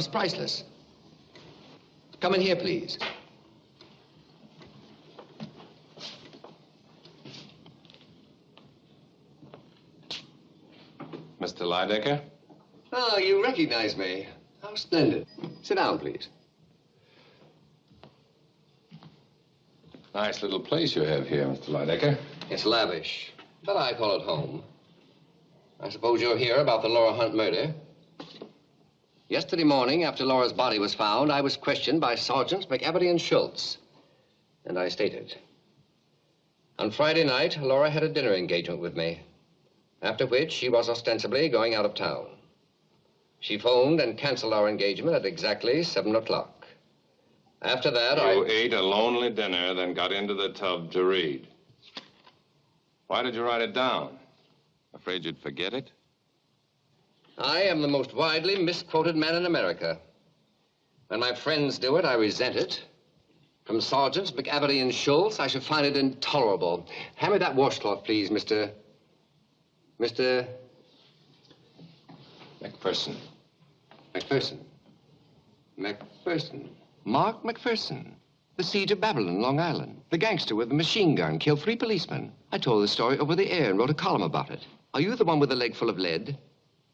is priceless. Come in here, please. Mr. Lydecker? Oh, you recognize me. How splendid. Sit down, please. Nice little place you have here, Mr. Lydecker. It's lavish, but I call it home. I suppose you're here about the Laura Hunt murder. Yesterday morning, after Laura's body was found, I was questioned by Sergeants McAverty and Schultz. And I stated. On Friday night, Laura had a dinner engagement with me, after which she was ostensibly going out of town. She phoned and canceled our engagement at exactly 7 o'clock. After that, You ate a lonely dinner, then got into the tub to read. Why did you write it down? Afraid you'd forget it? I am the most widely misquoted man in America. When my friends do it, I resent it. From Sergeants McAverty and Schultz, I should find it intolerable. Hand me that washcloth, please, Mr. McPherson. McPherson. McPherson. Mark McPherson. The siege of Babylon, Long Island. The gangster with the machine gun killed 3 policemen. I told the story over the air and wrote a column about it. Are you the one with the leg full of lead?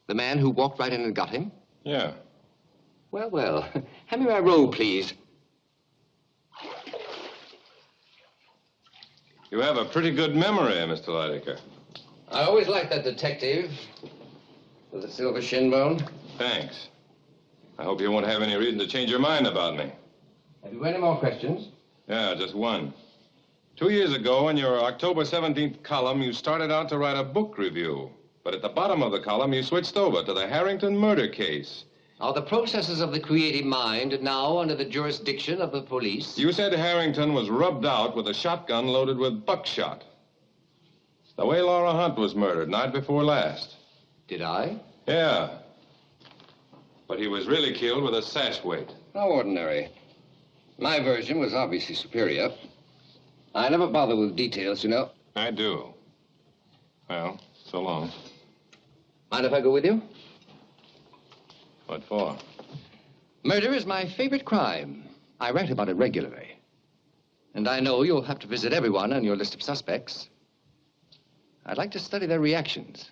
The man who walked right in and got him? Yeah. Well, well. Hand me my robe, please. You have a pretty good memory, Mr. Lydecker. I always liked that detective with the silver shin bone. Thanks. I hope you won't have any reason to change your mind about me. Have you any more questions? Yeah, just one. 2 years ago, in your October 17th column, you started out to write a book review. But at the bottom of the column, you switched over to the Harrington murder case. Are the processes of the creative mind now under the jurisdiction of the police? You said Harrington was rubbed out with a shotgun loaded with buckshot. The way Laura Hunt was murdered night before last. Did I? Yeah. But he was really killed with a sash weight. How ordinary. My version was obviously superior. I never bother with details, you know. I do. Well, so long. Mind if I go with you? What for? Murder is my favorite crime. I write about it regularly. And I know you'll have to visit everyone on your list of suspects. I'd like to study their reactions.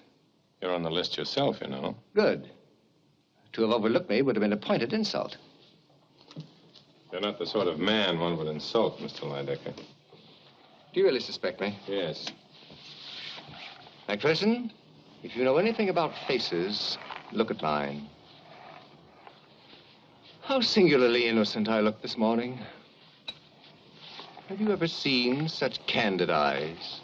You're on the list yourself, you know. Good. To have overlooked me would have been a pointed insult. You're not the sort of man one would insult, Mr. Lydecker. Do you really suspect me? Yes. McPherson, if you know anything about faces, look at mine. How singularly innocent I look this morning. Have you ever seen such candid eyes?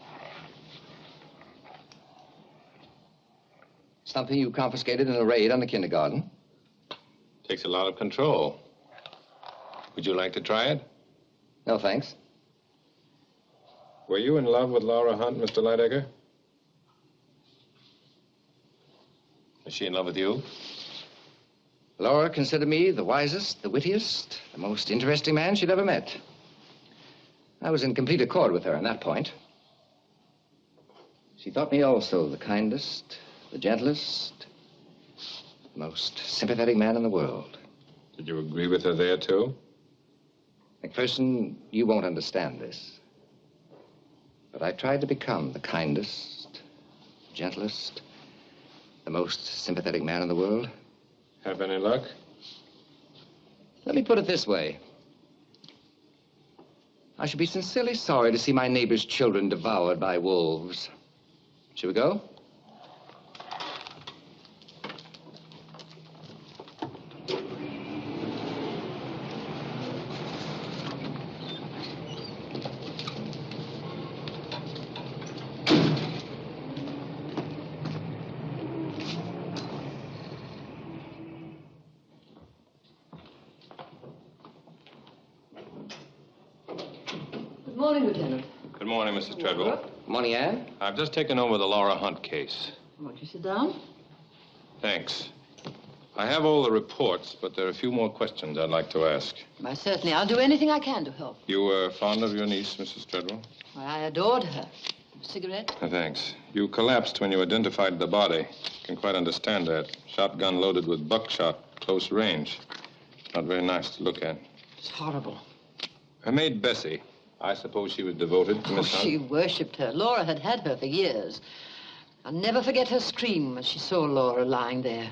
Something you confiscated in a raid on the kindergarten? Takes a lot of control. Would you like to try it? No, thanks. Were you in love with Laura Hunt, Mr. Lydecker? Is she in love with you? Laura considered me the wisest, the wittiest, the most interesting man she'd ever met. I was in complete accord with her on that point. She thought me also the kindest, the gentlest, the most sympathetic man in the world. Did you agree with her there, too? McPherson, you won't understand this. But I tried to become the kindest, gentlest, the most sympathetic man in the world. Have any luck? Let me put it this way. I should be sincerely sorry to see my neighbor's children devoured by wolves. Shall we go? Good morning, Lieutenant. Good morning, Mrs. Treadwell. Morning, Anne. I've just taken over the Laura Hunt case. Won't you sit down? Thanks. I have all the reports, but there are a few more questions I'd like to ask. Why, certainly. I'll do anything I can to help. You were fond of your niece, Mrs. Treadwell? Why, I adored her. A cigarette? Thanks. You collapsed when you identified the body. Can quite understand that. Shotgun loaded with buckshot, close range. Not very nice to look at. It's horrible. Her maid, Bessie. I suppose she was devoted to Miss Hunt. She worshipped her. Laura had had her for years. I'll never forget her scream when she saw Laura lying there.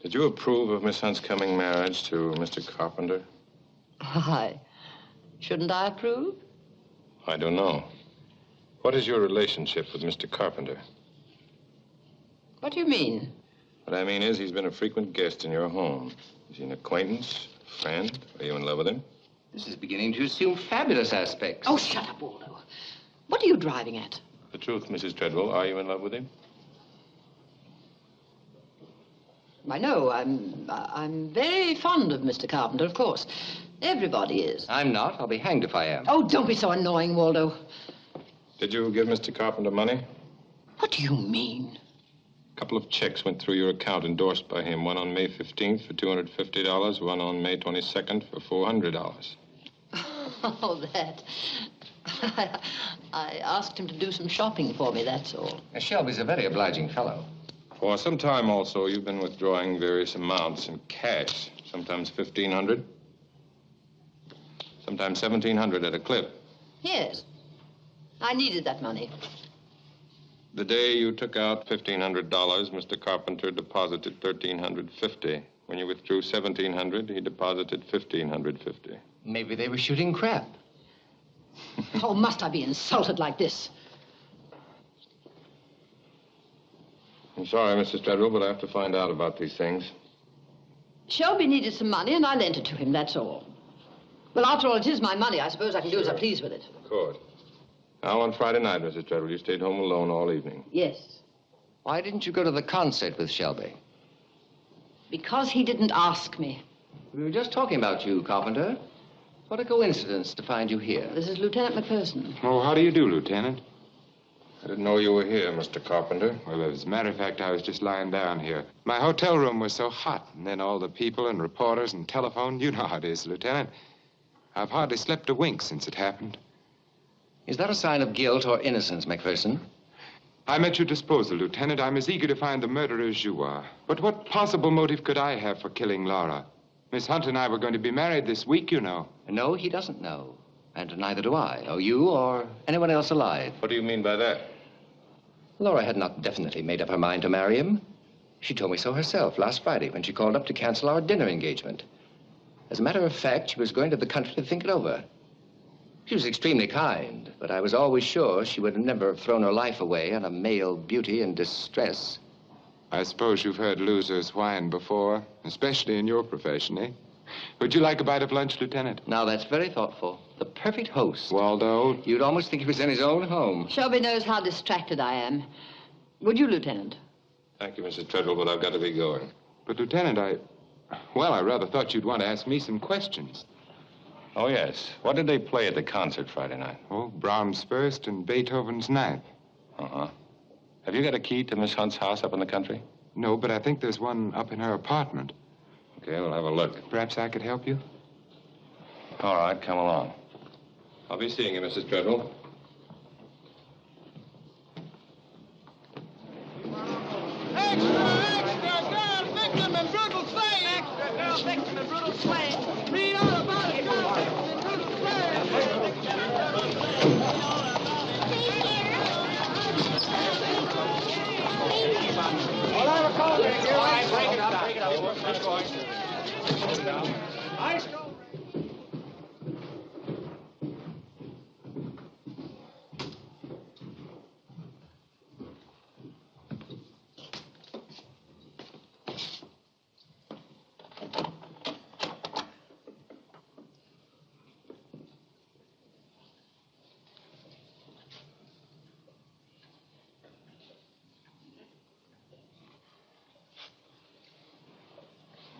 Did you approve of Miss Hunt's coming marriage to Mr. Carpenter? Why? Shouldn't I approve? I don't know. What is your relationship with Mr. Carpenter? What do you mean? What I mean is he's been a frequent guest in your home. Is he an acquaintance, friend? Are you in love with him? This is beginning to assume fabulous aspects. Oh, shut up, Waldo. What are you driving at? The truth, Mrs. Treadwell. Are you in love with him? I know. I'm very fond of Mr. Carpenter, of course. Everybody is. I'm not. I'll be hanged if I am. Oh, don't be so annoying, Waldo. Did you give Mr. Carpenter money? What do you mean? A couple of checks went through your account endorsed by him. One on May 15th for $250, one on May 22nd for $400. Oh, that. I asked him to do some shopping for me, that's all. Shelby's a very obliging fellow. For some time also, you've been withdrawing various amounts in cash. Sometimes $1,500, sometimes $1,700 at a clip. Yes. I needed that money. The day you took out $1,500, Mr. Carpenter deposited $1,350. When you withdrew $1,700, he deposited $1,550. Maybe they were shooting crap. Oh, must I be insulted like this? I'm sorry, Mrs. Treadwell, but I have to find out about these things. Shelby needed some money, and I lent it to him, that's all. Well, after all, it is my money. I suppose I can do as I please with it. Of course. Now, on Friday night, Mrs. Treadwell, you stayed home alone all evening. Yes. Why didn't you go to the concert with Shelby? Because he didn't ask me. We were just talking about you, Carpenter. What a coincidence to find you here. This is Lieutenant McPherson. Oh, how do you do, Lieutenant? I didn't know you were here, Mr. Carpenter. Well, as a matter of fact, I was just lying down here. My hotel room was so hot, and then all the people and reporters and telephone. You know how it is, Lieutenant. I've hardly slept a wink since it happened. Is that a sign of guilt or innocence, McPherson? I'm at your disposal, Lieutenant. I'm as eager to find the murderer as you are. But what possible motive could I have for killing Laura? Miss Hunt and I were going to be married this week, you know. No, he doesn't know. And neither do I, or you, or anyone else alive. What do you mean by that? Laura had not definitely made up her mind to marry him. She told me so herself last Friday when she called up to cancel our dinner engagement. As a matter of fact, she was going to the country to think it over. She was extremely kind, but I was always sure she would never have thrown her life away on a male beauty in distress. I suppose you've heard losers whine before, especially in your profession, eh? Would you like a bite of lunch, Lieutenant? Now, that's very thoughtful. The perfect host. Waldo? You'd almost think he was in his own home. Shelby knows how distracted I am. Would you, Lieutenant? Thank you, Mrs. Treadwell, but I've got to be going. But, Lieutenant, I rather thought you'd want to ask me some questions. Oh, yes. What did they play at the concert Friday night? Oh, Brahms' First and Beethoven's Ninth. Uh-huh. Have you got a key to Miss Hunt's house up in the country? No, but I think there's one up in her apartment. Okay, we'll have a look. Perhaps I could help you? All right, come along. I'll be seeing you, Mrs. Treadwell. Extra, extra, girl, victim in brutal slaying. Extra, girl, victim in brutal slaying. Read all about it, girl, victim in brutal All right, break it up, break it up. Keep going. Ice go.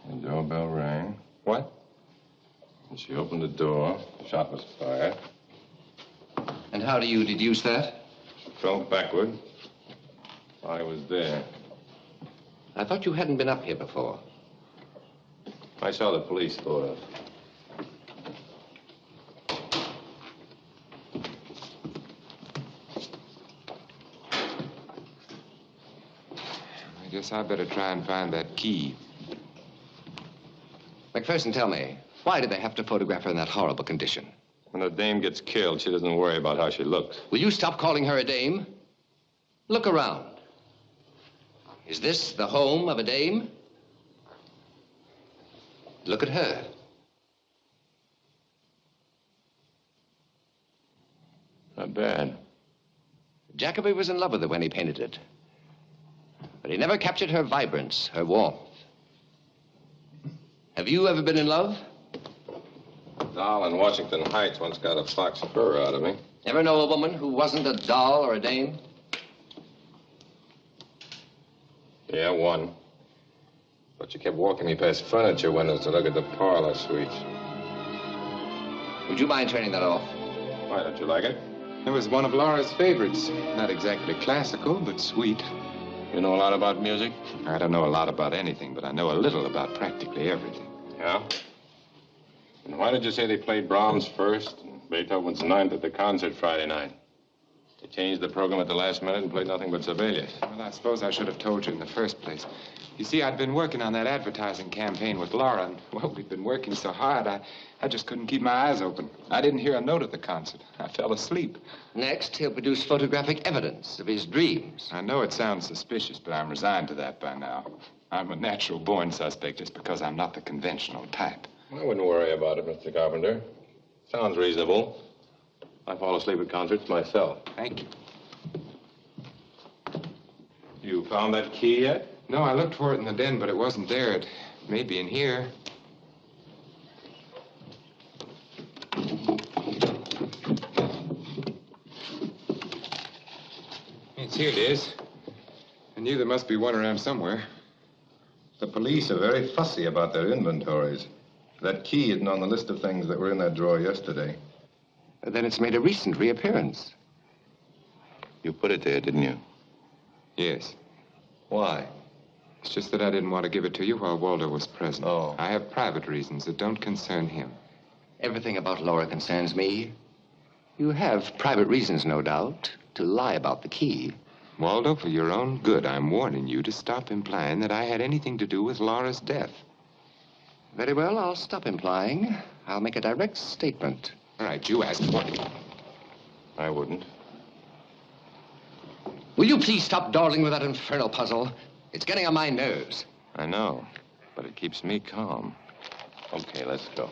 The doorbell rang. What? And she opened the door. The shot was fired. And how do you deduce that? She fell backward while I was there. I thought you hadn't been up here before. I saw the police photo. I guess I better try and find that key. McPherson, tell me, why did they have to photograph her in that horrible condition? When a dame gets killed, she doesn't worry about how she looks. Will you stop calling her a dame? Look around. Is this the home of a dame? Look at her. Not bad. Jacoby was in love with her when he painted it. But he never captured her vibrance, her warmth. Have you ever been in love? A doll in Washington Heights once got a fox fur out of me. Ever know a woman who wasn't a doll or a dame? Yeah, one. But she kept walking me past furniture windows to look at the parlor suites. Would you mind turning that off? Why, don't you like it? It was one of Laura's favorites. Not exactly classical, but sweet. You know a lot about music? I don't know a lot about anything, but I know a little about practically everything. Yeah? And why did you say they played Brahms first and Beethoven's ninth at the concert Friday night? They changed the program at the last minute and played nothing but Sibelius. Well, I suppose I should have told you in the first place. You see, I'd been working on that advertising campaign with Laura, and, well, we'd been working so hard, I just couldn't keep my eyes open. I didn't hear a note at the concert. I fell asleep. Next, he'll produce photographic evidence of his dreams. I know it sounds suspicious, but I'm resigned to that by now. I'm a natural-born suspect just because I'm not the conventional type. I wouldn't worry about it, Mr. Carpenter. Sounds reasonable. I fall asleep at concerts myself. Thank you. You found that key yet? No, I looked for it in the den, but it wasn't there. It may be in here. Yes, here it is. I knew there must be one around somewhere. The police are very fussy about their inventories. That key isn't on the list of things that were in that drawer yesterday. Then it's made a recent reappearance. You put it there, didn't you? Yes. Why? It's just that I didn't want to give it to you while Waldo was present. Oh. I have private reasons that don't concern him. Everything about Laura concerns me. You have private reasons, no doubt, to lie about the key. Waldo, for your own good, I'm warning you to stop implying that I had anything to do with Laura's death. Very well, I'll stop implying. I'll make a direct statement. All right, you asked for it. I wouldn't. Will you please stop dawdling with that infernal puzzle? It's getting on my nerves. I know, but it keeps me calm. Okay, let's go.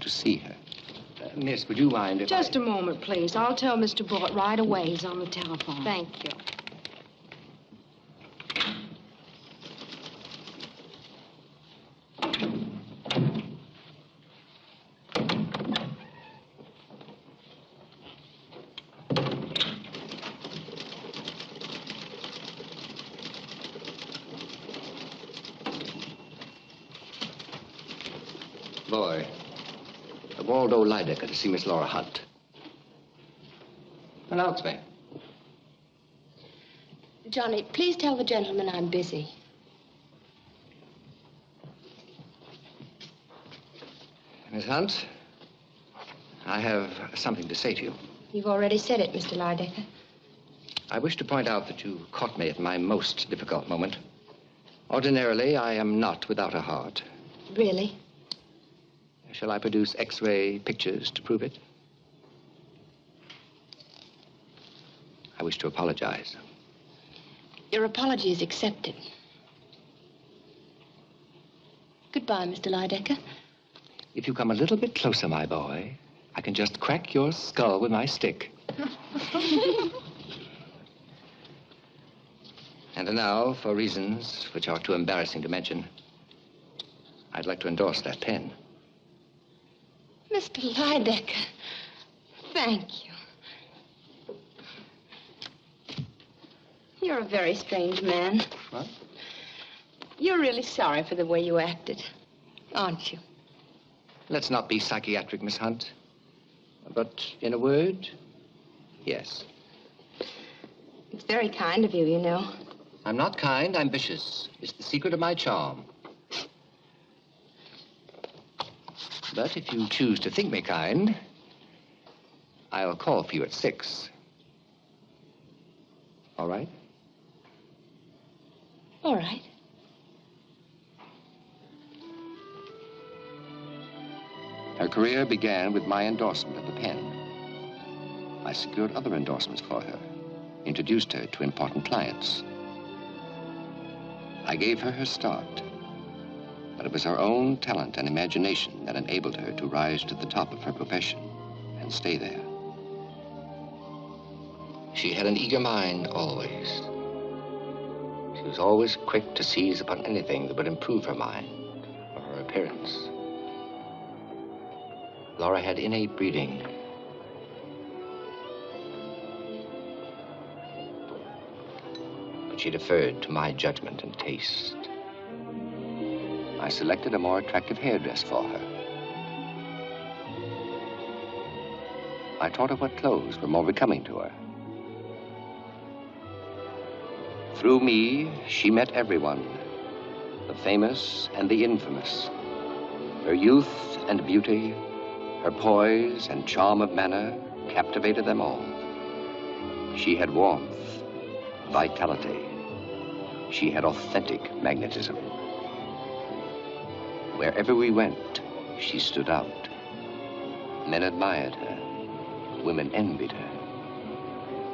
wanted to see her. Miss, would you mind if Just a moment, please. I'll tell Mr. Bort right away. He's on the telephone. Thank you. Boy, Waldo Lydecker to see Miss Laura Hunt. Announce me. Johnny, please tell the gentleman I'm busy. Miss Hunt, I have something to say to you. You've already said it, Mr. Lydecker. I wish to point out that you caught me at my most difficult moment. Ordinarily, I am not without a heart. Really? Shall I produce X-ray pictures to prove it? I wish to apologize. Your apology is accepted. Goodbye, Mr. Lydecker. If you come a little bit closer, my boy, I can just crack your skull with my stick. And now, for reasons which are too embarrassing to mention, I'd like to endorse that pen. Mr. Lydecker, thank you. You're a very strange man. What? You're really sorry for the way you acted, aren't you? Let's not be psychiatric, Miss Hunt. But in a word, yes. It's very kind of you, you know. I'm not kind, I'm vicious. It's the secret of my charm. But if you choose to think me kind, I'll call for you at 6. All right? All right. Her career began with my endorsement of the pen. I secured other endorsements for her, introduced her to important clients. I gave her her start, but it was her own talent and imagination that enabled her to rise to the top of her profession and stay there. She had an eager mind always. She was always quick to seize upon anything that would improve her mind or her appearance. Laura had innate breeding. But she deferred to my judgment and taste. I selected a more attractive hairdress for her. I taught her what clothes were more becoming to her. Through me, she met everyone, the famous and the infamous. Her youth and beauty, her poise and charm of manner captivated them all. She had warmth, vitality. She had authentic magnetism. Wherever we went, she stood out. Men admired her. Women envied her.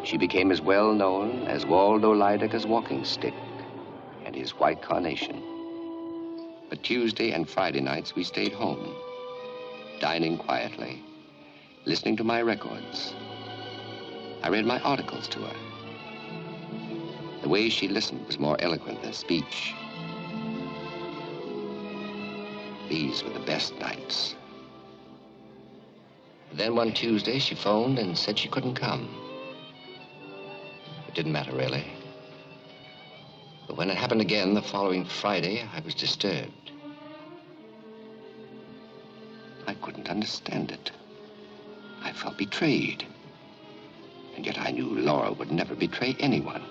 She became as well known as Waldo Lydecker's walking stick and his white carnation. But Tuesday and Friday nights we stayed home, dining quietly, listening to my records. I read my articles to her. The way she listened was more eloquent than speech. These were the best nights. Then one Tuesday, she phoned and said she couldn't come. It didn't matter, really. But when it happened again the following Friday, I was disturbed. I couldn't understand it. I felt betrayed. And yet I knew Laura would never betray anyone.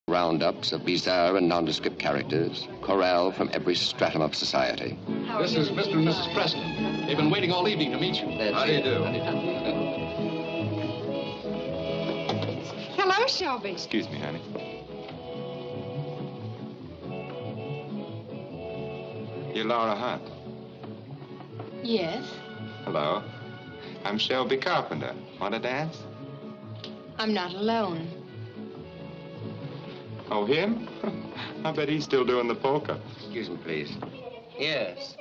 Roundups of bizarre and nondescript characters, corral from every stratum of society. This is Mr. and Mrs. Preston. They've been waiting all evening to meet you. How do you do? Hello, Shelby. Excuse me, honey. You're Laura Hunt. Yes. Hello. I'm Shelby Carpenter. Want to dance? I'm not alone. Oh, him? I bet he's still doing the polka. Excuse me, please. Yes.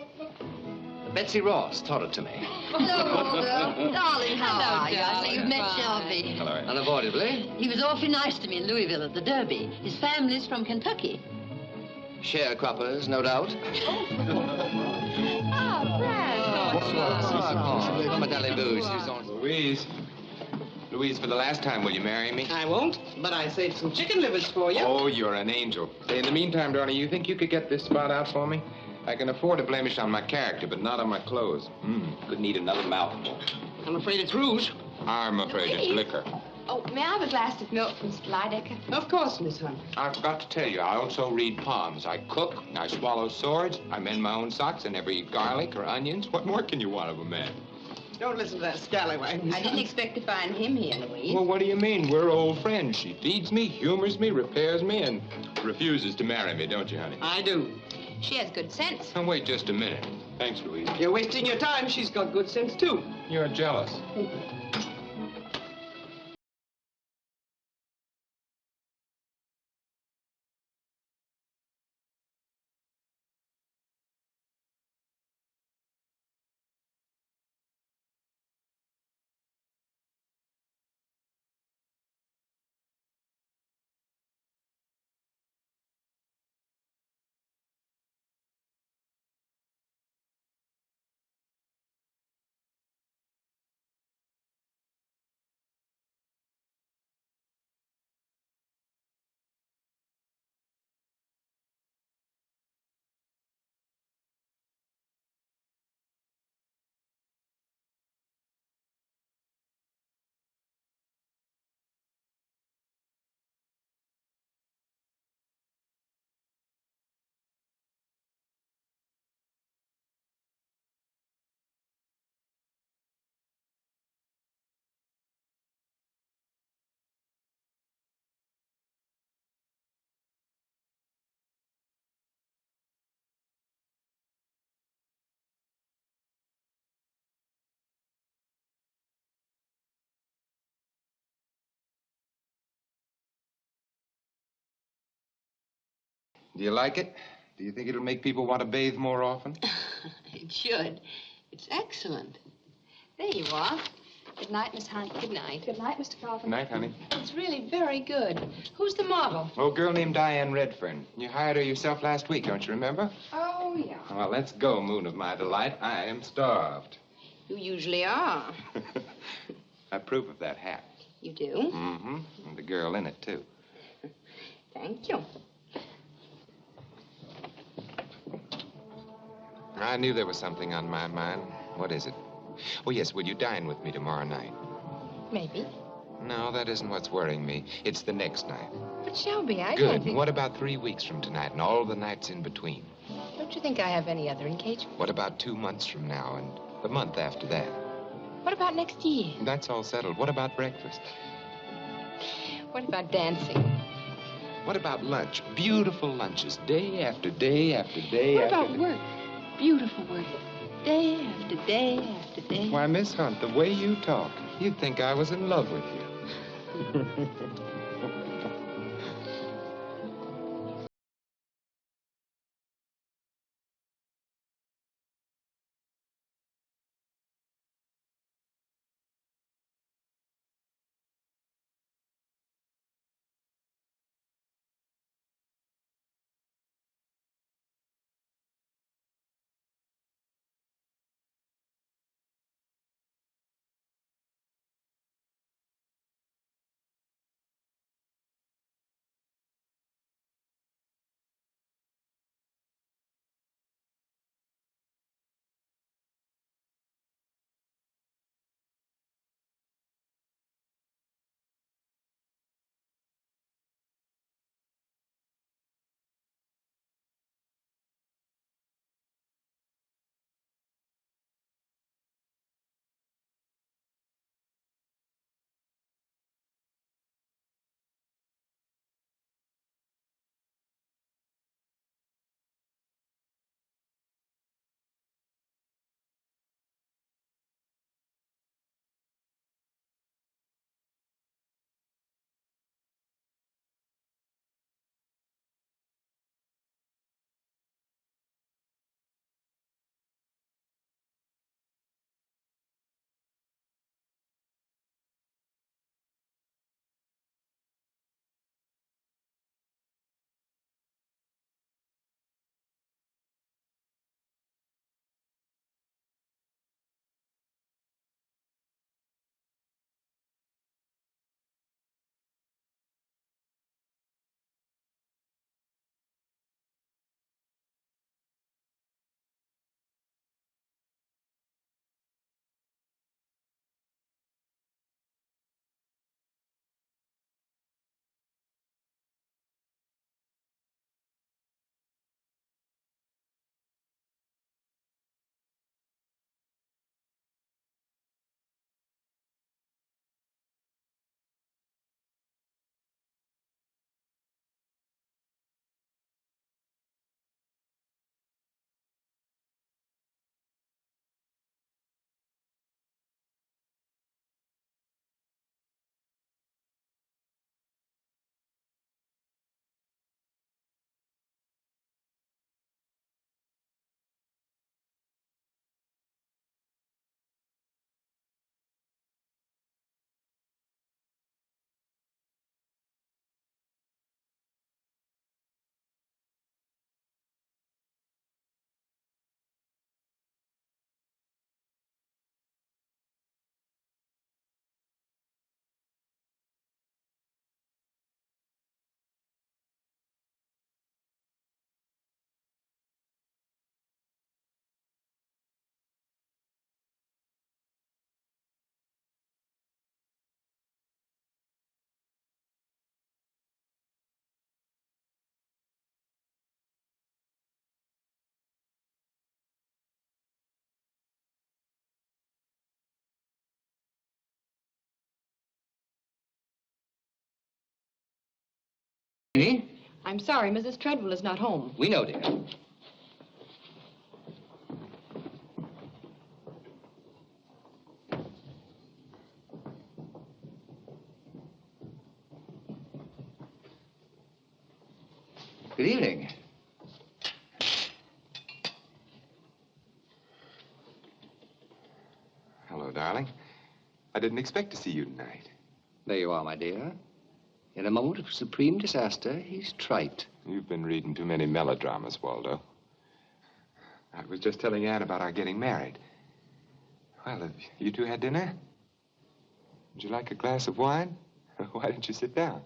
Betsy Ross taught it to me. Hello, Walter. Darling, how are you? I see you've met Shelby. Hello. Unavoidably. He was awfully nice to me in Louisville at the Derby. His family's from Kentucky. Sharecroppers, no doubt. Louise. Louise, for the last time, will you marry me? I won't, but I saved some chicken livers for you. Oh, you're an angel. Say, in the meantime, darling, you think you could get this spot out for me? I can afford a blemish on my character, but not on my clothes. Could need another mouthful. I'm afraid it's rouge. I'm afraid it's liquor. Oh, may I have a glass of milk from Mr. Lydecker? Of course, Miss Hunt. I forgot to tell you, I also read palms. I cook, I swallow swords, I mend my own socks, I never eat garlic or onions. What more can you want of a man? Don't listen to that scallywag, Miss I didn't Hunt. expect to find him here, Louise. Well, what do you mean? We're old friends. She feeds me, humors me, repairs me, and refuses to marry me, don't you, honey? I do. She has good sense. Now, wait just a minute. Thanks, Louise. You're wasting your time. She's got good sense, too. You're jealous. Do you like it? Do you think it'll make people want to bathe more often? It should. It's excellent. There you are. Good night, Miss Hunt. Good night. Good night, Mr. Carpenter. Good night, honey. It's really very good. Who's the model? Oh, a girl named Diane Redfern. You hired her yourself last week, don't you remember? Oh, yeah. Well, let's go, moon of my delight. I am starved. You usually are. I approve of that hat. You do? Mm-hmm. And the girl in it, too. Thank you. I knew there was something on my mind. What is it? Oh, yes, will you dine with me tomorrow night? Maybe. No, that isn't what's worrying me. It's the next night. But Shelby, I Good. don't think... What about 3 weeks from tonight and all the nights in between? Don't you think I have any other engagement? What about 2 months from now and the month after that? What about next year? That's all settled. What about breakfast? What about dancing? What about lunch? Beautiful lunches, day after day after day What after about day. work? Beautiful work. Day after day after day. Why, Miss Hunt, the way you talk, you'd think I was in love with you. Tierney? I'm sorry, Mrs. Treadwell is not home. We know, dear. Good evening. Hello, darling. I didn't expect to see you tonight. There you are, my dear. In a moment of supreme disaster, he's trite. You've been reading too many melodramas, Waldo. I was just telling Ann about our getting married. Well, have you two had dinner? Would you like a glass of wine? Why don't you sit down?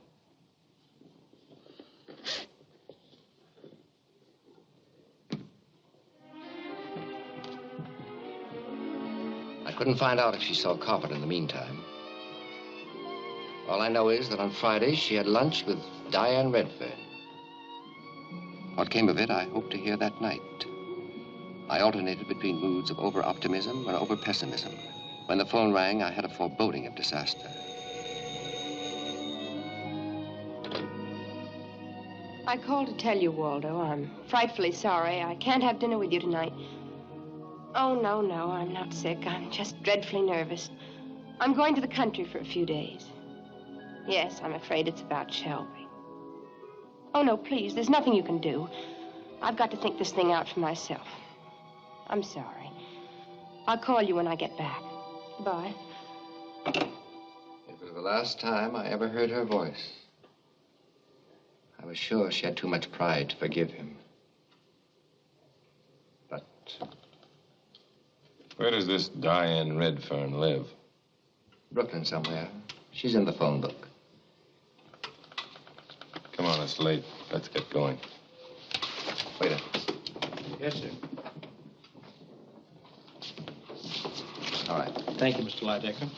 I couldn't find out if she saw Carpet in the meantime. All I know is that on Friday she had lunch with Diane Redfern. What came of it, I hope to hear that night. I alternated between moods of over-optimism and over-pessimism. When the phone rang, I had a foreboding of disaster. I called to tell you, Waldo. I'm frightfully sorry. I can't have dinner with you tonight. Oh, no, I'm not sick. I'm just dreadfully nervous. I'm going to the country for a few days. Yes, I'm afraid it's about Shelby. Oh, no, please, there's nothing you can do. I've got to think this thing out for myself. I'm sorry. I'll call you when I get back. Bye. It was the last time I ever heard her voice. I was sure she had too much pride to forgive him. But... Where does this Diane Redfern live? Brooklyn somewhere. She's in the phone book. Come on, it's late. Let's get going. Waiter. Yes, sir. All right. Thank you, Mr. Lydecker.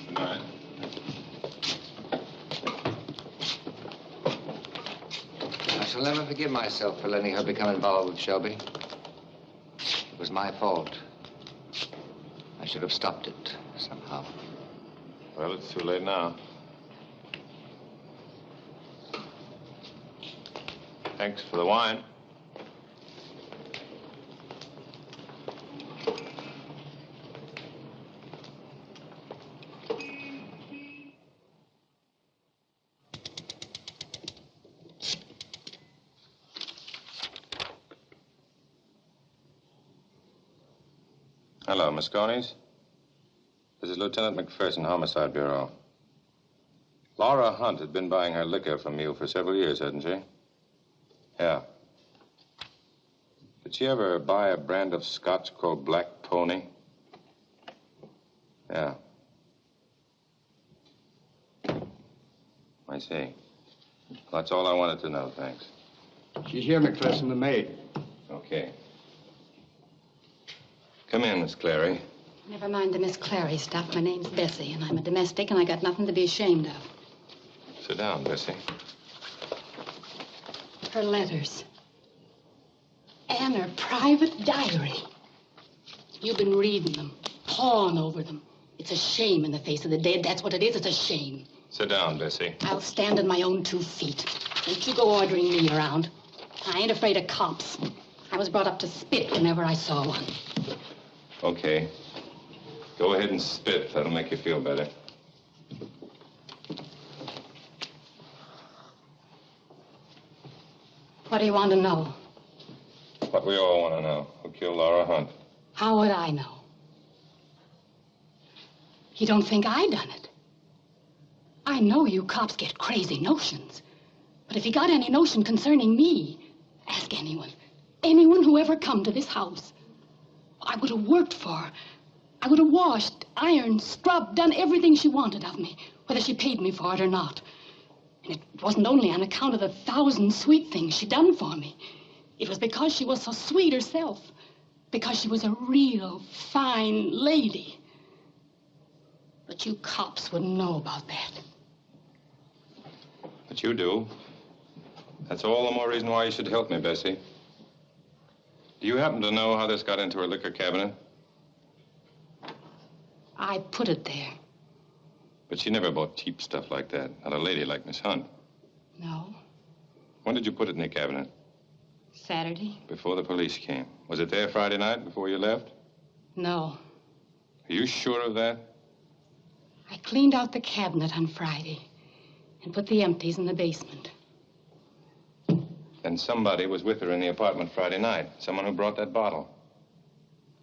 Good night. I shall never forgive myself for letting her become involved with Shelby. It was my fault. I should have stopped it somehow. Well, it's too late now. Thanks for the wine. Hello, Miss Cornies. This is Lieutenant McPherson, Homicide Bureau. Laura Hunt had been buying her liquor from you for several years, hadn't she? Yeah. Did she ever buy a brand of scotch called Black Pony? Yeah. I see. Well, that's all I wanted to know, thanks. She's here, McPherson, the maid. Okay. Come in, Miss Clary. Never mind the Miss Clary stuff. My name's Bessie, and I'm a domestic, and I got nothing to be ashamed of. Sit down, Bessie. Her letters. And her private diary. You've been reading them, pawing over them. It's a shame in the face of the dead. That's what it is. It's a shame. Sit down, Bessie. I'll stand on my own 2 feet. Don't you go ordering me around. I ain't afraid of cops. I was brought up to spit whenever I saw one. Okay. Go ahead and spit. That'll make you feel better. What do you want to know? What we all want to know. Who killed Laura Hunt? How would I know? You don't think I done it? I know you cops get crazy notions. But if you got any notion concerning me, ask anyone. Anyone who ever come to this house. I would have worked for her. I would have washed, ironed, scrubbed, done everything she wanted of me, whether she paid me for it or not. And it wasn't only on account of the 1,000 sweet things she done for me. It was because she was so sweet herself. Because she was a real fine lady. But you cops wouldn't know about that. But you do. That's all the more reason why you should help me, Bessie. Do you happen to know how this got into her liquor cabinet? I put it there. But she never bought cheap stuff like that. Not a lady like Miss Hunt. No. When did you put it in the cabinet? Saturday? Before the police came. Was it there Friday night before you left? No. Are you sure of that? I cleaned out the cabinet on Friday and put the empties in the basement. Then somebody was with her in the apartment Friday night. Someone who brought that bottle.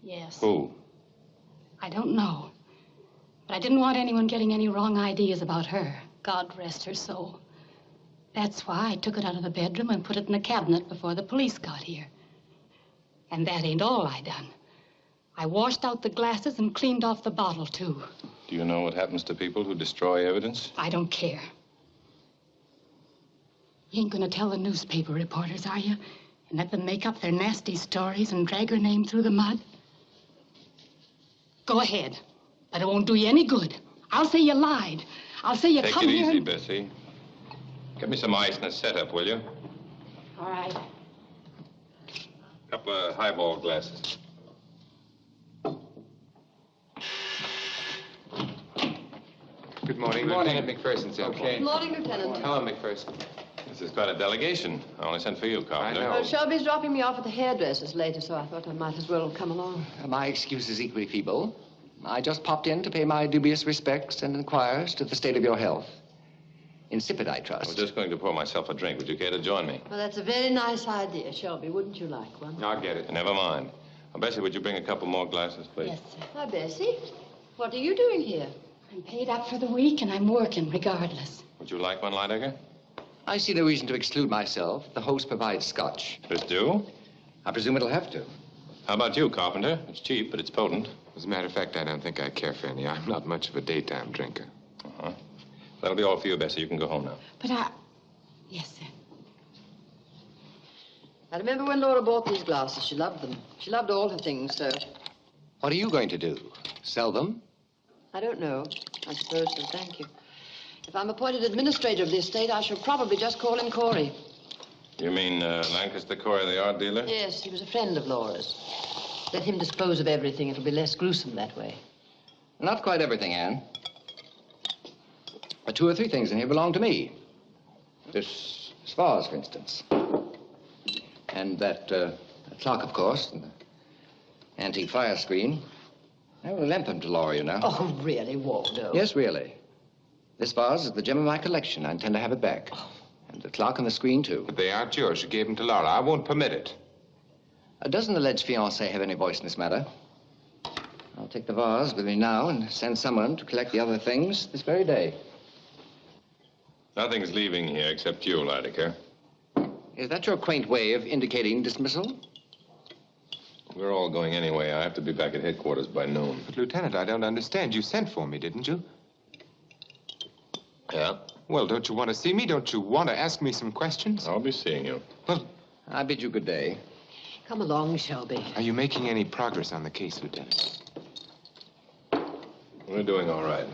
Yes. Who? I don't know. But I didn't want anyone getting any wrong ideas about her. God rest her soul. That's why I took it out of the bedroom and put it in the cabinet before the police got here. And that ain't all I done. I washed out the glasses and cleaned off the bottle, too. Do you know what happens to people who destroy evidence? I don't care. You ain't gonna tell the newspaper reporters, are you? And let them make up their nasty stories and drag her name through the mud? Go ahead. But it won't do you any good. I'll say you lied. I'll say you Take come it here easy, and... Bessie. Get me some ice and a setup, will you? All right. Couple of highball glasses. Good morning. Lieutenant McPherson's in. Good morning, Lieutenant. Hello, McPherson. This is quite a delegation. I only sent for you, Carpenter. I know. Well, Shelby's dropping me off at the hairdresser's later, so I thought I might as well come along. My excuse is equally feeble. I just popped in to pay my dubious respects and inquire as to the state of your health. Insipid, I I trust. was just going to pour myself a drink. Would you care to join me? Well, that's a very nice idea, Shelby. Wouldn't you like one? I'll get it. Never mind. Bessie, would you bring a couple more glasses, please? Yes, sir. Hi, Bessie. What are you doing here? I'm paid up for the week and I'm working regardless. Would you like one, Lydecker? I see no reason to exclude myself. The host provides scotch. This do? I presume it'll have to. How about you, Carpenter? It's cheap, but it's potent. As a matter of fact, I don't think I care for any. I'm not much of a daytime drinker. Uh-huh. That'll be all for you, Bessie. You can go home now. But I... Yes, sir. I remember when Laura bought these glasses. She loved them. She loved all her things, so... What are you going to do? Sell them? I don't know. I suppose so, thank you. If I'm appointed administrator of the estate, I shall probably just call him Corey. You mean Lancaster Corey, the art dealer? Yes, he was a friend of Laura's. Let him dispose of everything. It'll be less gruesome that way. Not quite everything, Anne. But 2 or 3 things in here belong to me. This vase, for instance. And that clock, of course, and the antique fire screen. I will lend them to Laura, you know. Oh, really, Waldo? Yes, really. This vase is the gem of my collection. I intend to have it back. And the clock and the screen, too. But they aren't yours. You gave them to Laura. I won't permit it. Doesn't the alleged fiancé have any voice in this matter? I'll take the vase with me now and send someone to collect the other things this very day. Nothing's leaving here except you, Lydecker. Is that your quaint way of indicating dismissal? We're all going anyway. I have to be back at headquarters by noon. But, Lieutenant, I don't understand. You sent for me, didn't you? Yeah? Well, don't you want to see me? Don't you want to ask me some questions? I'll be seeing you. Well, I bid you good day. Come along, Shelby. are you making any progress on the case, Lieutenant? We're doing all right.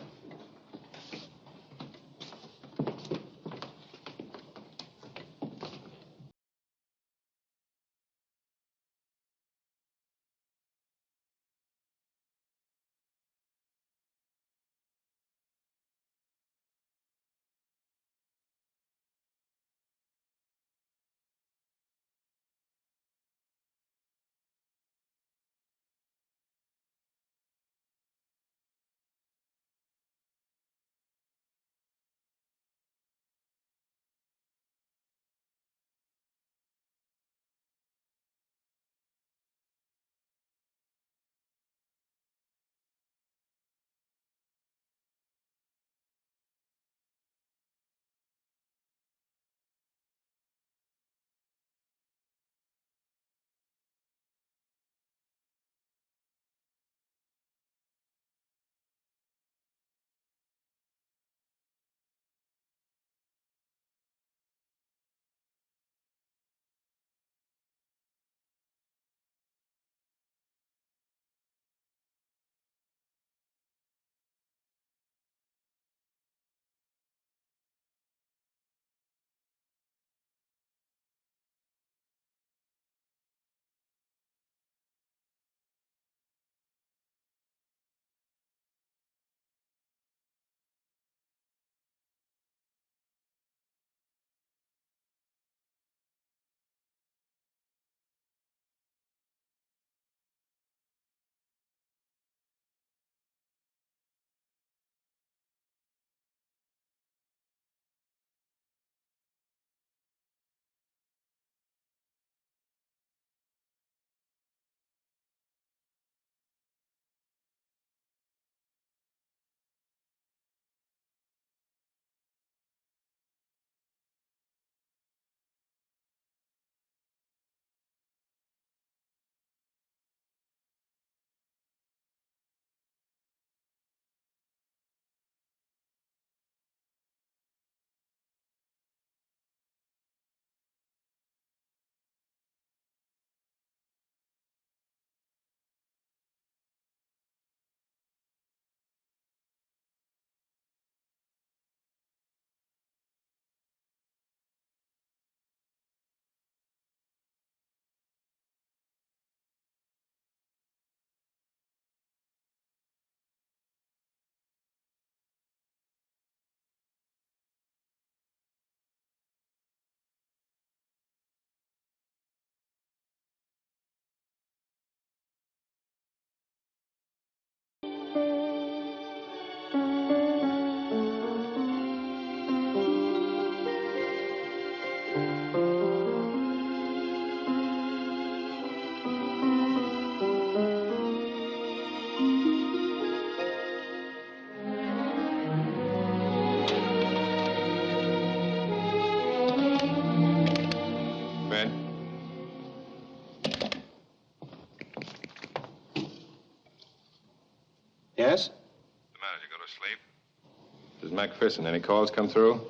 MacPherson. Any calls come through?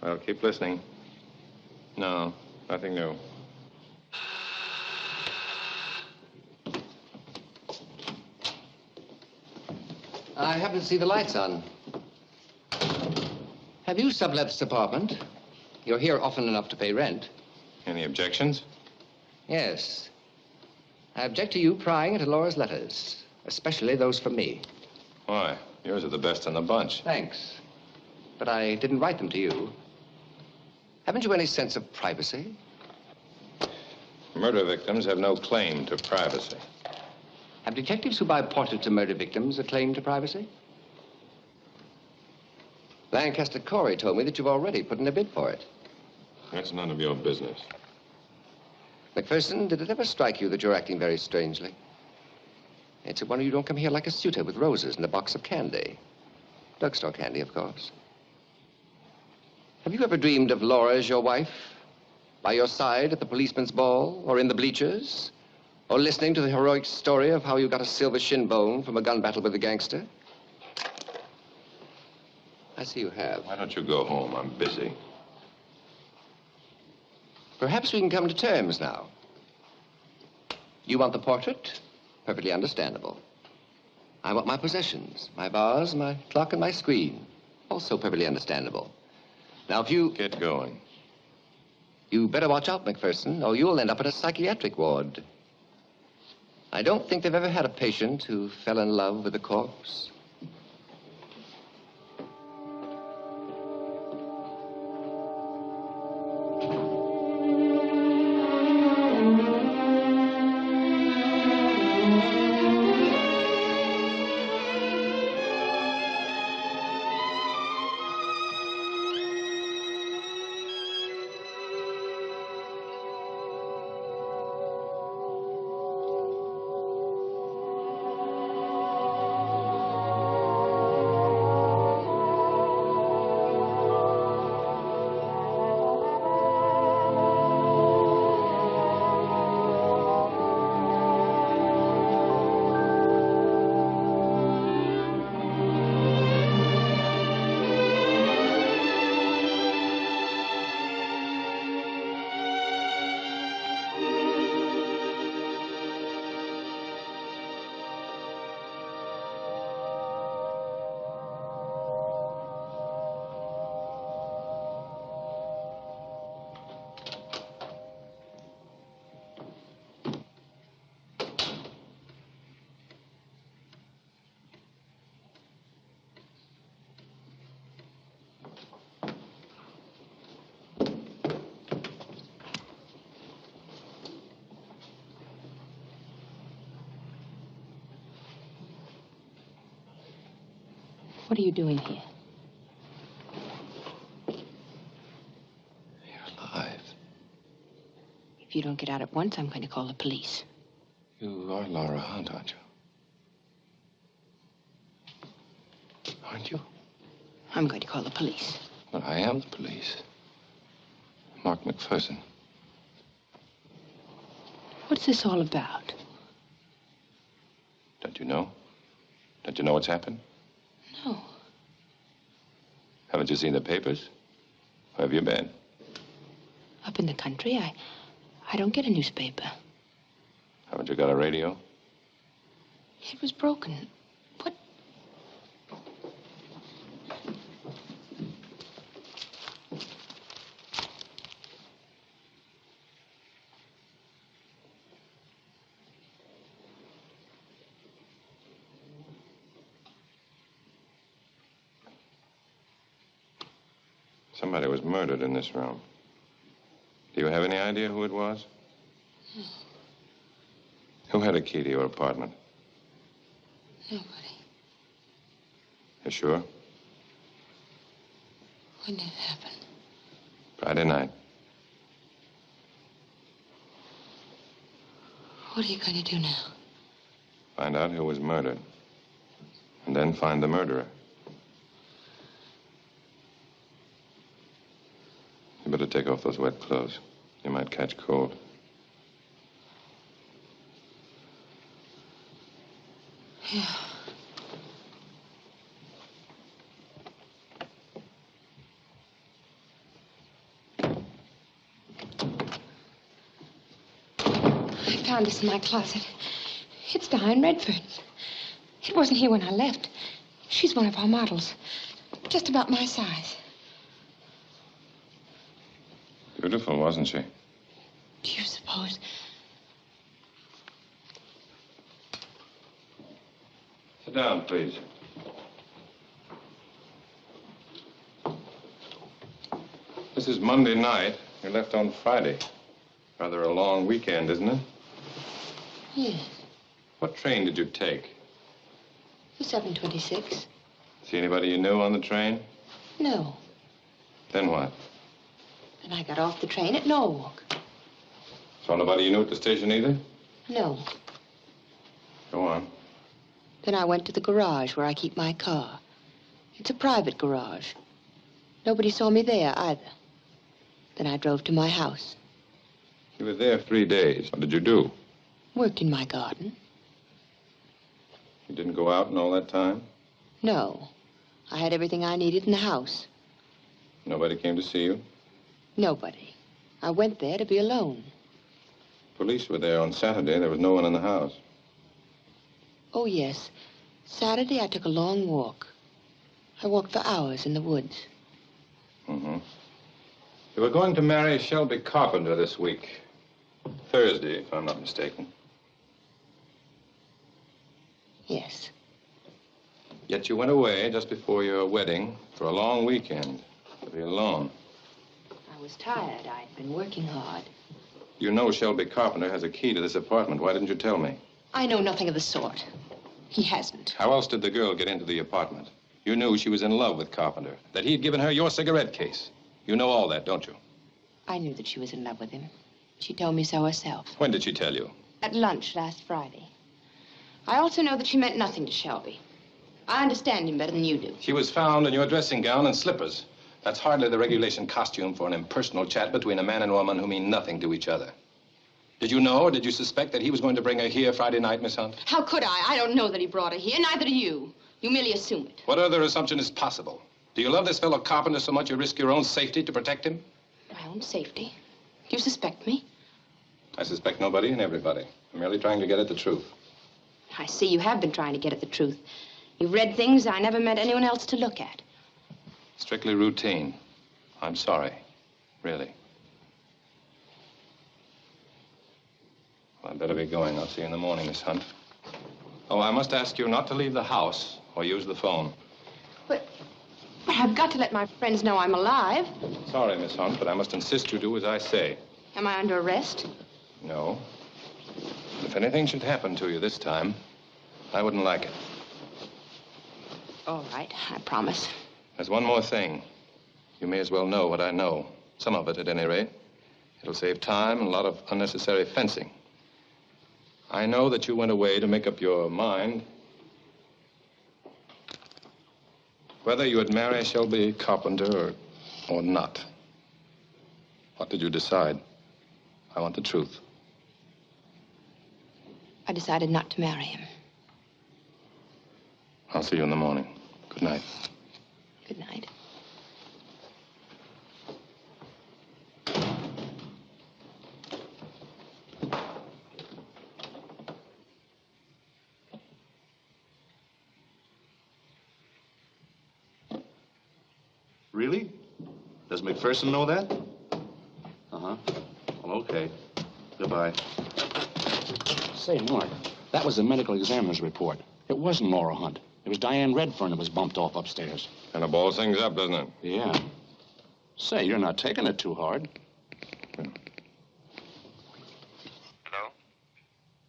Well, keep listening. No, nothing new. I happen to see the lights on. Have you sublet this apartment? You're here often enough to pay rent. Any objections? Yes. I object to you prying into Laura's letters, especially those from me. Why? Yours are the best in the bunch. Thanks. But I didn't write them to you. Haven't you any sense of privacy? Murder victims have no claim to privacy. Have detectives who buy portraits of murder victims a claim to privacy? Lancaster Corey told me that you've already put in a bid for it. That's none of your business. MacPherson, did it ever strike you that you're acting very strangely? It's a wonder you don't come here like a suitor with roses and a box of candy. Drugstore candy, of course. Have you ever dreamed of Laura as your wife? By your side at the policeman's ball, or in the bleachers? Or listening to the heroic story of how you got a silver shin bone from a gun battle with a gangster? I see you have. Why don't you go home? I'm busy. Perhaps we can come to terms now. You want the portrait? Perfectly understandable. I want my possessions, my vase, my clock, and my screen. Also perfectly understandable. Now, if you... Get going. You better watch out, MacPherson, or you'll end up in a psychiatric ward. I don't think they've ever had a patient who fell in love with a corpse. What are you doing here? You're alive. If you don't get out at once, I'm going to call the police. You are Laura Hunt, aren't you? Aren't you? I'm going to call the police. But I am the police. Mark MacPherson. What's this all about? Don't you know? Don't you know what's happened? No. Haven't you seen the papers? Where have you been? Up in the country, I don't get a newspaper. Haven't you got a radio? It was broken. What? Somebody was murdered in this room. Do you have any idea who it was? No. Who had a key to your apartment? Nobody. You sure? When did it happen? Friday night. What are you going to do now? Find out who was murdered. And then find the murderer. You better take off those wet clothes. You might catch cold. Yeah. found this in my closet. It's Diane Redford. It wasn't here when I left. She's one of our models. Just about my size. Beautiful, wasn't she? Do you suppose... Sit down, please. This is Monday night. You left on Friday. Rather a long weekend, isn't it? Yes. What train did you take? The 7:26. See anybody you knew on the train? No. Then what? Then I got off the train at Norwalk. Saw nobody you knew at the station either? No. Go on. Then I went to the garage where I keep my car. It's a private garage. Nobody saw me there either. Then I drove to my house. You were there 3 days. What did you do? Worked in my garden. You didn't go out in all that time? No. I had everything I needed in the house. Nobody came to see you? Nobody. I went there to be alone. Police were there on Saturday. There was no one in the house. Oh, yes. Saturday, I took a long walk. I walked for hours in the woods. Mm-hmm. You were going to marry Shelby Carpenter this week. Thursday, if I'm not mistaken. Yes. Yet you went away just before your wedding for a long weekend to be alone. I was tired. I'd been working hard. You know Shelby Carpenter has a key to this apartment. Why didn't you tell me? I know nothing of the sort. He hasn't. How else did the girl get into the apartment? You knew she was in love with Carpenter, that he'd given her your cigarette case. You know all that, don't you? I knew that she was in love with him. She told me so herself. When did she tell you? At lunch last Friday. I also know that she meant nothing to Shelby. I understand him better than you do. She was found in your dressing gown and slippers. That's hardly the regulation costume for an impersonal chat between a man and woman who mean nothing to each other. Did you know or did you suspect that he was going to bring her here Friday night, Miss Hunt? How could I? I don't know that he brought her here. Neither do you. You merely assume it. What other assumption is possible? Do you love this fellow Carpenter so much you risk your own safety to protect him? My own safety? You suspect me? I suspect nobody and everybody. I'm merely trying to get at the truth. I see you have been trying to get at the truth. You've read things I never meant anyone else to look at. Strictly routine. I'm sorry. Really. Well, I'd better be going. I'll see you in the morning, Miss Hunt. Oh, I must ask you not to leave the house or use the phone. But I've got to let my friends know I'm alive. Sorry, Miss Hunt, but I must insist you do as I say. Am I under arrest? No. If anything should happen to you this time, I wouldn't like it. All right, I promise. There's one more thing. You may as well know what I know. Some of it, at any rate. It'll save time and a lot of unnecessary fencing. I know that you went away to make up your mind whether you would marry Shelby Carpenter or not. What did you decide? I want the truth. I decided not to marry him. I'll see you in the morning. Good night. Good night. Really? Does McPherson know that? Uh-huh. Well, okay. Goodbye. Say, Noir, that was the medical examiner's report. It wasn't Laura Hunt. It was Diane Redfern that was bumped off upstairs. Kind of balls things up, doesn't it? Yeah. Say, you're not taking it too hard. Hello?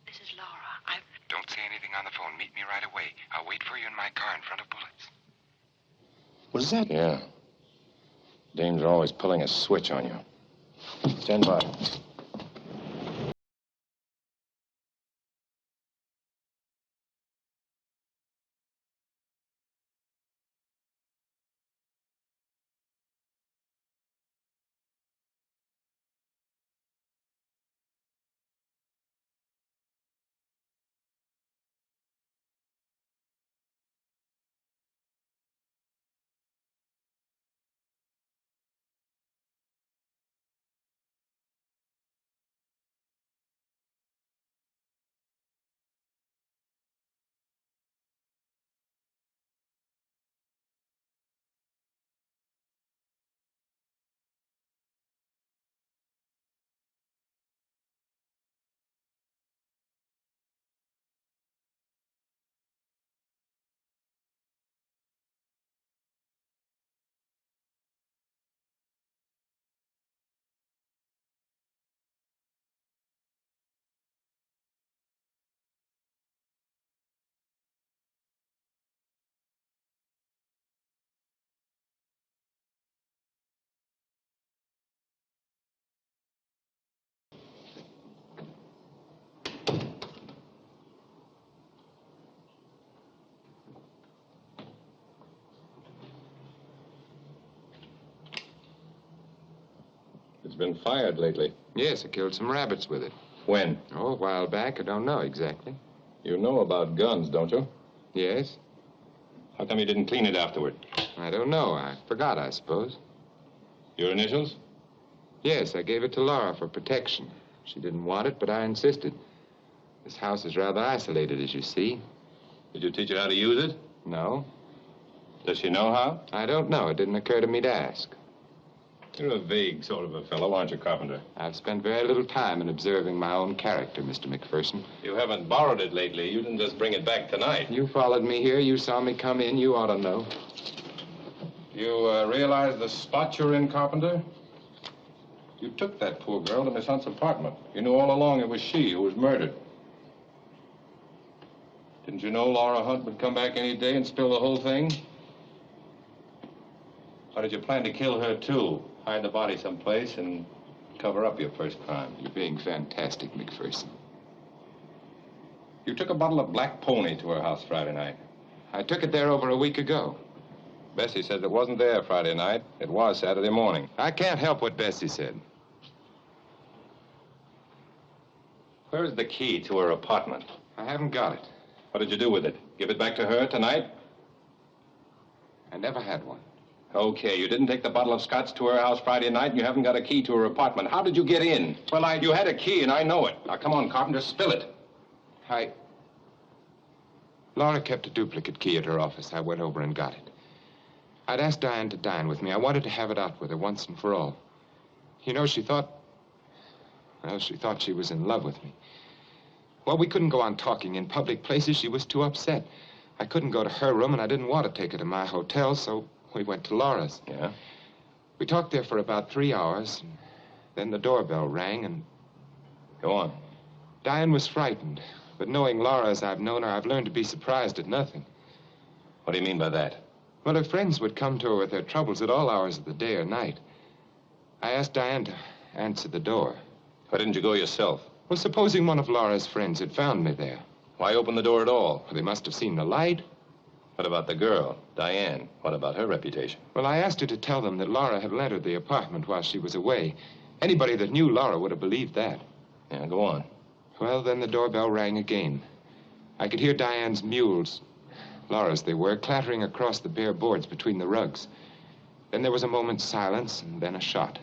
This is Laura. Don't say anything on the phone. Meet me right away. I'll wait for you in my car in front of Bullets. Was that? Yeah. Dames are always pulling a switch on you. Stand by. It's been fired lately. Yes, I killed some rabbits with it. When? Oh, a while back. I don't know exactly. You know about guns, don't you? Yes. How come you didn't clean it afterward? I don't know. I forgot, I suppose. Your initials? Yes, I gave it to Laura for protection. She didn't want it, but I insisted. This house is rather isolated, as you see. Did you teach her how to use it? No. Does she know how? I don't know. It didn't occur to me to ask. You're a vague sort of a fellow, aren't you, Carpenter? I've spent very little time in observing my own character, Mr. McPherson. You haven't borrowed it lately. You didn't just bring it back tonight. You followed me here. You saw me come in. You ought to know. You realize the spot you're in, Carpenter? You took that poor girl to Miss Hunt's apartment. You knew all along it was she who was murdered. Didn't you know Laura Hunt would come back any day and spill the whole thing? Or did you plan to kill her, too? Hide the body someplace and cover up your first crime? You're being fantastic, McPherson. You took a bottle of Black Pony to her house Friday night. I took it there over a week ago. Bessie says it wasn't there Friday night. It was Saturday morning. I can't help what Bessie said. Where's the key to her apartment? I haven't got it. What did you do with it? Give it back to her tonight? I never had one. Okay, you didn't take the bottle of scotch to her house Friday night, and you haven't got a key to her apartment. How did you get in? Well, you had a key, and I know it. Now, come on, Carpenter, spill it. Laura kept a duplicate key at her office. I went over and got it. I'd asked Diane to dine with me. I wanted to have it out with her once and for all. You know, she thought she was in love with me. Well, we couldn't go on talking in public places. She was too upset. I couldn't go to her room, and I didn't want to take her to my hotel, so we went to Laura's. Yeah? We talked there for about 3 hours, and then the doorbell rang, and... Go on. Diane was frightened, but knowing Laura as I've known her, I've learned to be surprised at nothing. What do you mean by that? Well, her friends would come to her with their troubles at all hours of the day or night. I asked Diane to answer the door. Why didn't you go yourself? Well, supposing one of Laura's friends had found me there. Why open the door at all? Well, they must have seen the light. What about the girl, Diane? What about her reputation? Well, I asked her to tell them that Laura had entered the apartment while she was away. Anybody that knew Laura would have believed that. Yeah, go on. Well, then the doorbell rang again. I could hear Diane's mules, Laura's they were, clattering across the bare boards between the rugs. Then there was a moment's silence, and then a shot.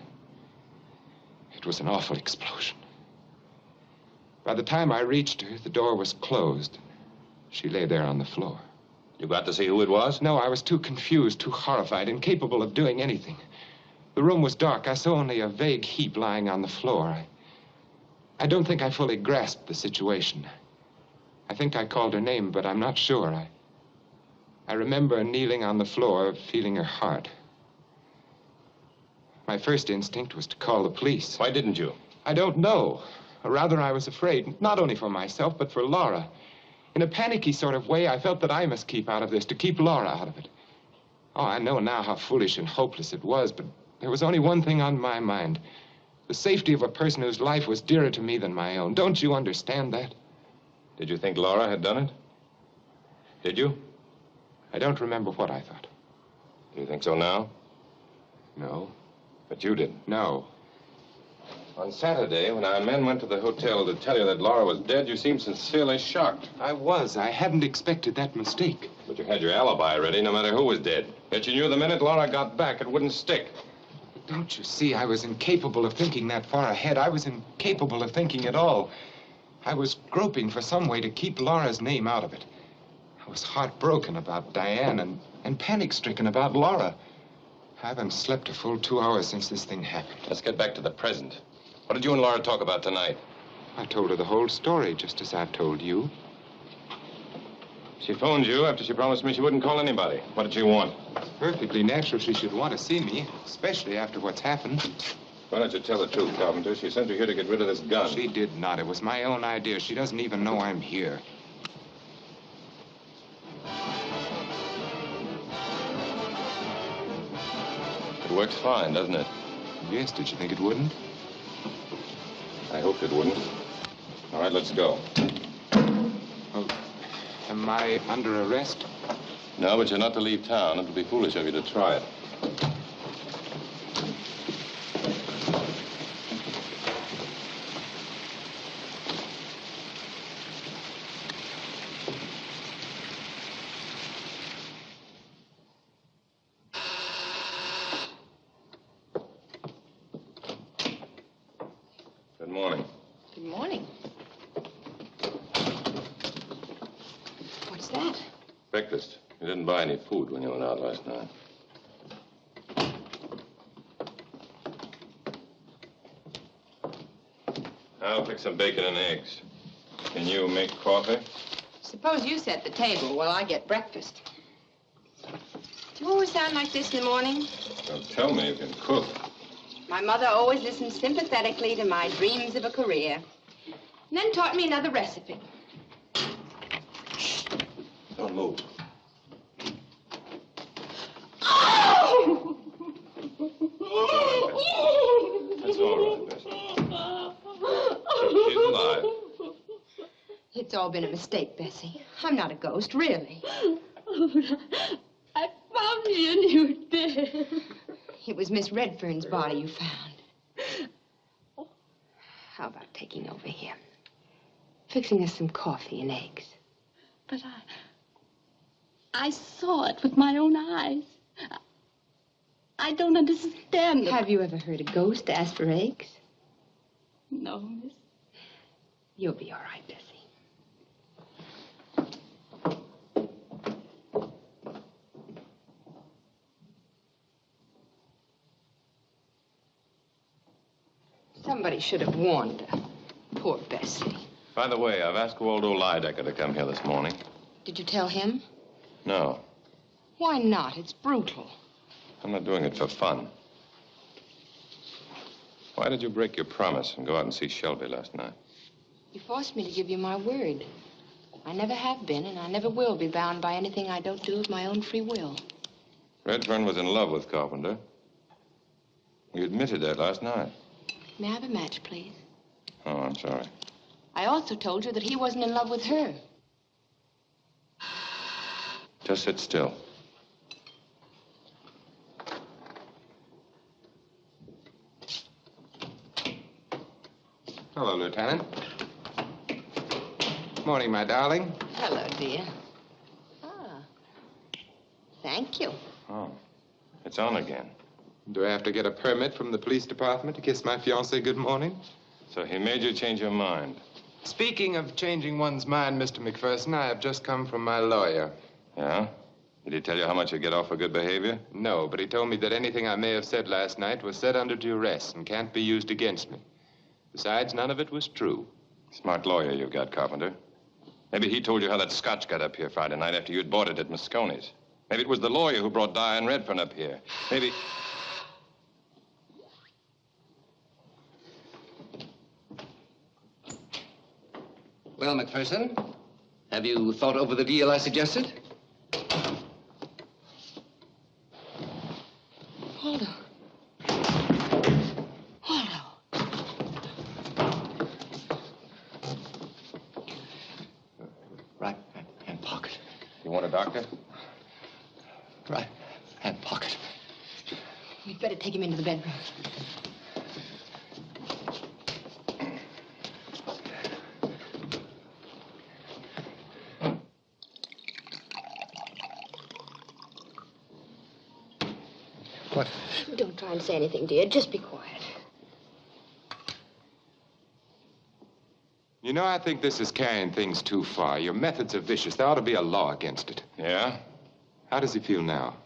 It was an awful explosion. By the time I reached her, the door was closed. She lay there on the floor. You got to see who it was? No, I was too confused, too horrified, incapable of doing anything. The room was dark. I saw only a vague heap lying on the floor. I don't think I fully grasped the situation. I think I called her name, but I'm not sure. I remember kneeling on the floor, feeling her heart. My first instinct was to call the police. Why didn't you? I don't know. Or rather, I was afraid, not only for myself, but for Laura. In a panicky sort of way, I felt that I must keep out of this, to keep Laura out of it. Oh, I know now how foolish and hopeless it was, but there was only one thing on my mind. The safety of a person whose life was dearer to me than my own. Don't you understand that? Did you think Laura had done it? Did you? I don't remember what I thought. Do you think so now? No. But you didn't? No. On Saturday, when our men went to the hotel to tell you that Laura was dead, you seemed sincerely shocked. I was. I hadn't expected that mistake. But you had your alibi ready, no matter who was dead. Yet you knew the minute Laura got back, it wouldn't stick. Don't you see? I was incapable of thinking that far ahead. I was incapable of thinking at all. I was groping for some way to keep Laura's name out of it. I was heartbroken about Diane and panic-stricken about Laura. I haven't slept a full 2 hours since this thing happened. Let's get back to the present. What did you and Laura talk about tonight? I told her the whole story, just as I've told you. She phoned you after she promised me she wouldn't call anybody. What did she want? It's perfectly natural she should want to see me, especially after what's happened. Why don't you tell the truth, Carpenter? She sent you here to get rid of this gun. She did not. It was my own idea. She doesn't even know I'm here. It works fine, doesn't it? Yes, did you think it wouldn't? I hoped it wouldn't. All right, let's go. Oh, am I under arrest? No, but you're not to leave town. It would be foolish of you to try it. breakfast. You didn't buy any food when you went out last night. I'll fix some bacon and eggs. Can you make coffee? Suppose you set the table while I get breakfast. Do you always sound like this in the morning? Well, tell me you can cook. My mother always listened sympathetically to my dreams of a career. And then taught me another recipe. Don't move. That's all right, Bessie. She's alive. It's all been a mistake, Bessie. I'm not a ghost, really. I found you and you were dead. It was Miss Redfern's body you found. How about taking over here? Fixing us some coffee and eggs. But I saw it with my own eyes. I don't understand it. Have you ever heard a ghost ask for eggs? No, miss. You'll be all right, Bessie. Somebody should have warned her. Poor Bessie. By the way, I've asked Waldo Lydecker to come here this morning. Did you tell him? No, Why not? It's brutal. I'm not doing it for fun. Why did you break your promise and go out and see Shelby last night? You forced me to give you my word. I never have been, and I never will be bound by anything I don't do of my own free will. Redfern was in love with Carpenter. You admitted that last night. May I have a match, please? Oh, I'm sorry. I also told you that he wasn't in love with her. Just sit still. Hello, Lieutenant. Morning, my darling. Hello, dear. Ah. Thank you. Oh, it's on again. Do I have to get a permit from the police department to kiss my fiancée good morning? So he made you change your mind. Speaking of changing one's mind, Mr. McPherson, I have just come from my lawyer. Yeah? Did he tell you how much you get off for good behavior? No, but he told me that anything I may have said last night was said under duress and can't be used against me. Besides, none of it was true. Smart lawyer you've got, Carpenter. Maybe he told you how that scotch got up here Friday night after you'd bought it at Mosconi's. Maybe it was the lawyer who brought Diane Redfern up here. Maybe... Well, McPherson, have you thought over the deal I suggested? Waldo. Waldo. Right hand pocket. You want a doctor? Right hand pocket. We'd better take him into the bedroom. What? Don't try and say anything, dear. Just be quiet. You know, I think this is carrying things too far. Your methods are vicious. There ought to be a law against it. Yeah? How does he feel now?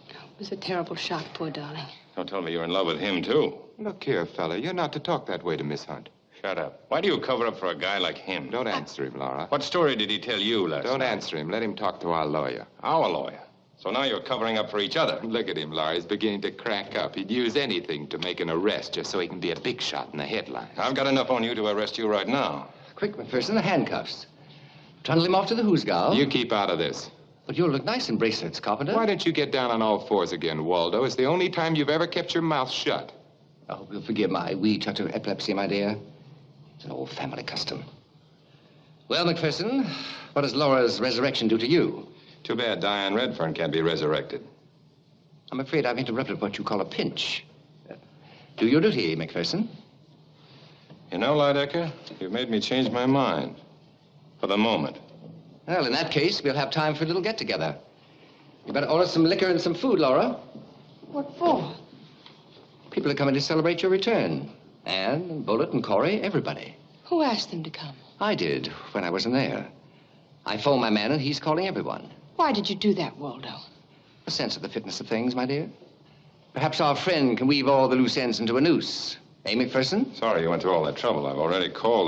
It was a terrible shock, poor darling. Don't tell me you're in love with him, too. Look here, fella. You're not to talk that way to Miss Hunt. Shut up. Why do you cover up for a guy like him? Don't answer him, Laura. What story did he tell you last night? Don't answer him. Let him talk to our lawyer. Our lawyer? So now you're covering up for each other. Look at him, Laura. He's beginning to crack up. He'd use anything to make an arrest just so he can be a big shot in the headlines. I've got enough on you to arrest you right now. Quick, McPherson, the handcuffs. Trundle him off to the Hoosgow. You keep out of this. But you'll look nice in bracelets, Carpenter. Why don't you get down on all fours again, Waldo? It's the only time you've ever kept your mouth shut. Oh, you'll forgive my wee touch of epilepsy, my dear. It's an old family custom. Well, McPherson, what does Laura's resurrection do to you? Too bad Diane Redfern can't be resurrected. I'm afraid I've interrupted what you call a pinch. Do your duty, McPherson. You know, Lydecker, you've made me change my mind. For the moment. Well, in that case, we'll have time for a little get-together. You better order some liquor and some food, Laura. What for? People are coming to celebrate your return. Anne, and Bullitt, and Corey, everybody. Who asked them to come? I did, when I wasn't there. I phoned my man, and he's calling everyone. Why did you do that, Waldo? A sense of the fitness of things, my dear. Perhaps our friend can weave all the loose ends into a noose. Eh, McPherson? Sorry you went to all that trouble. I've already called.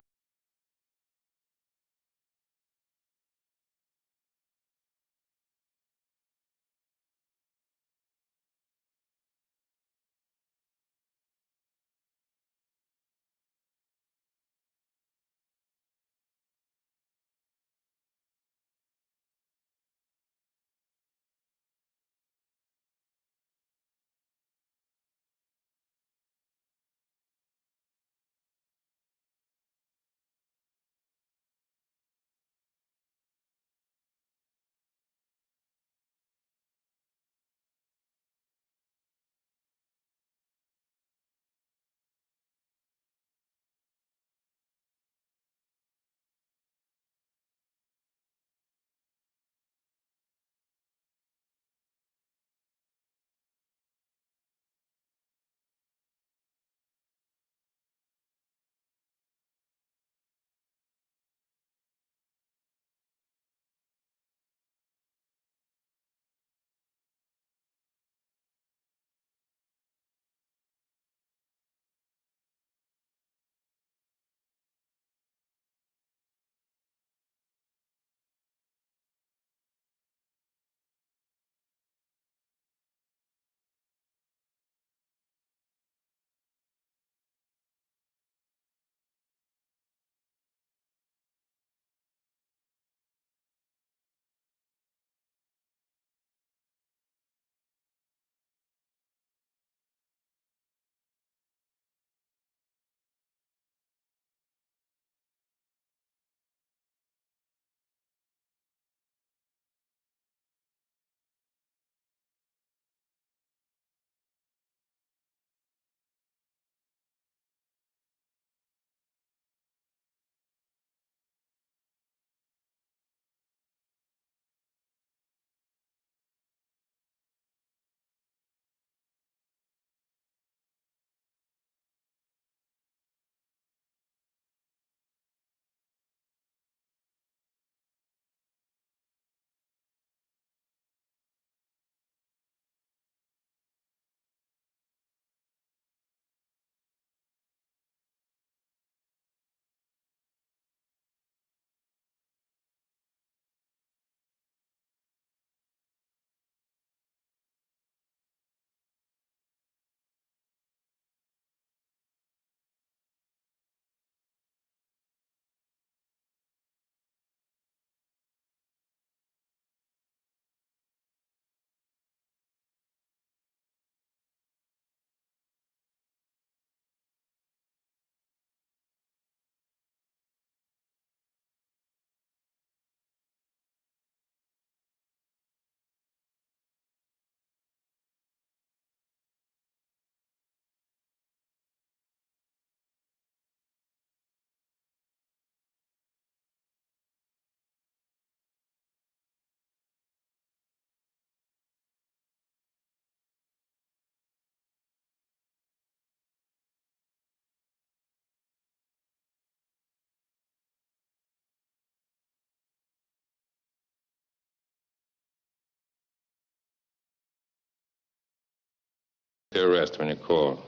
Your arrest when you call.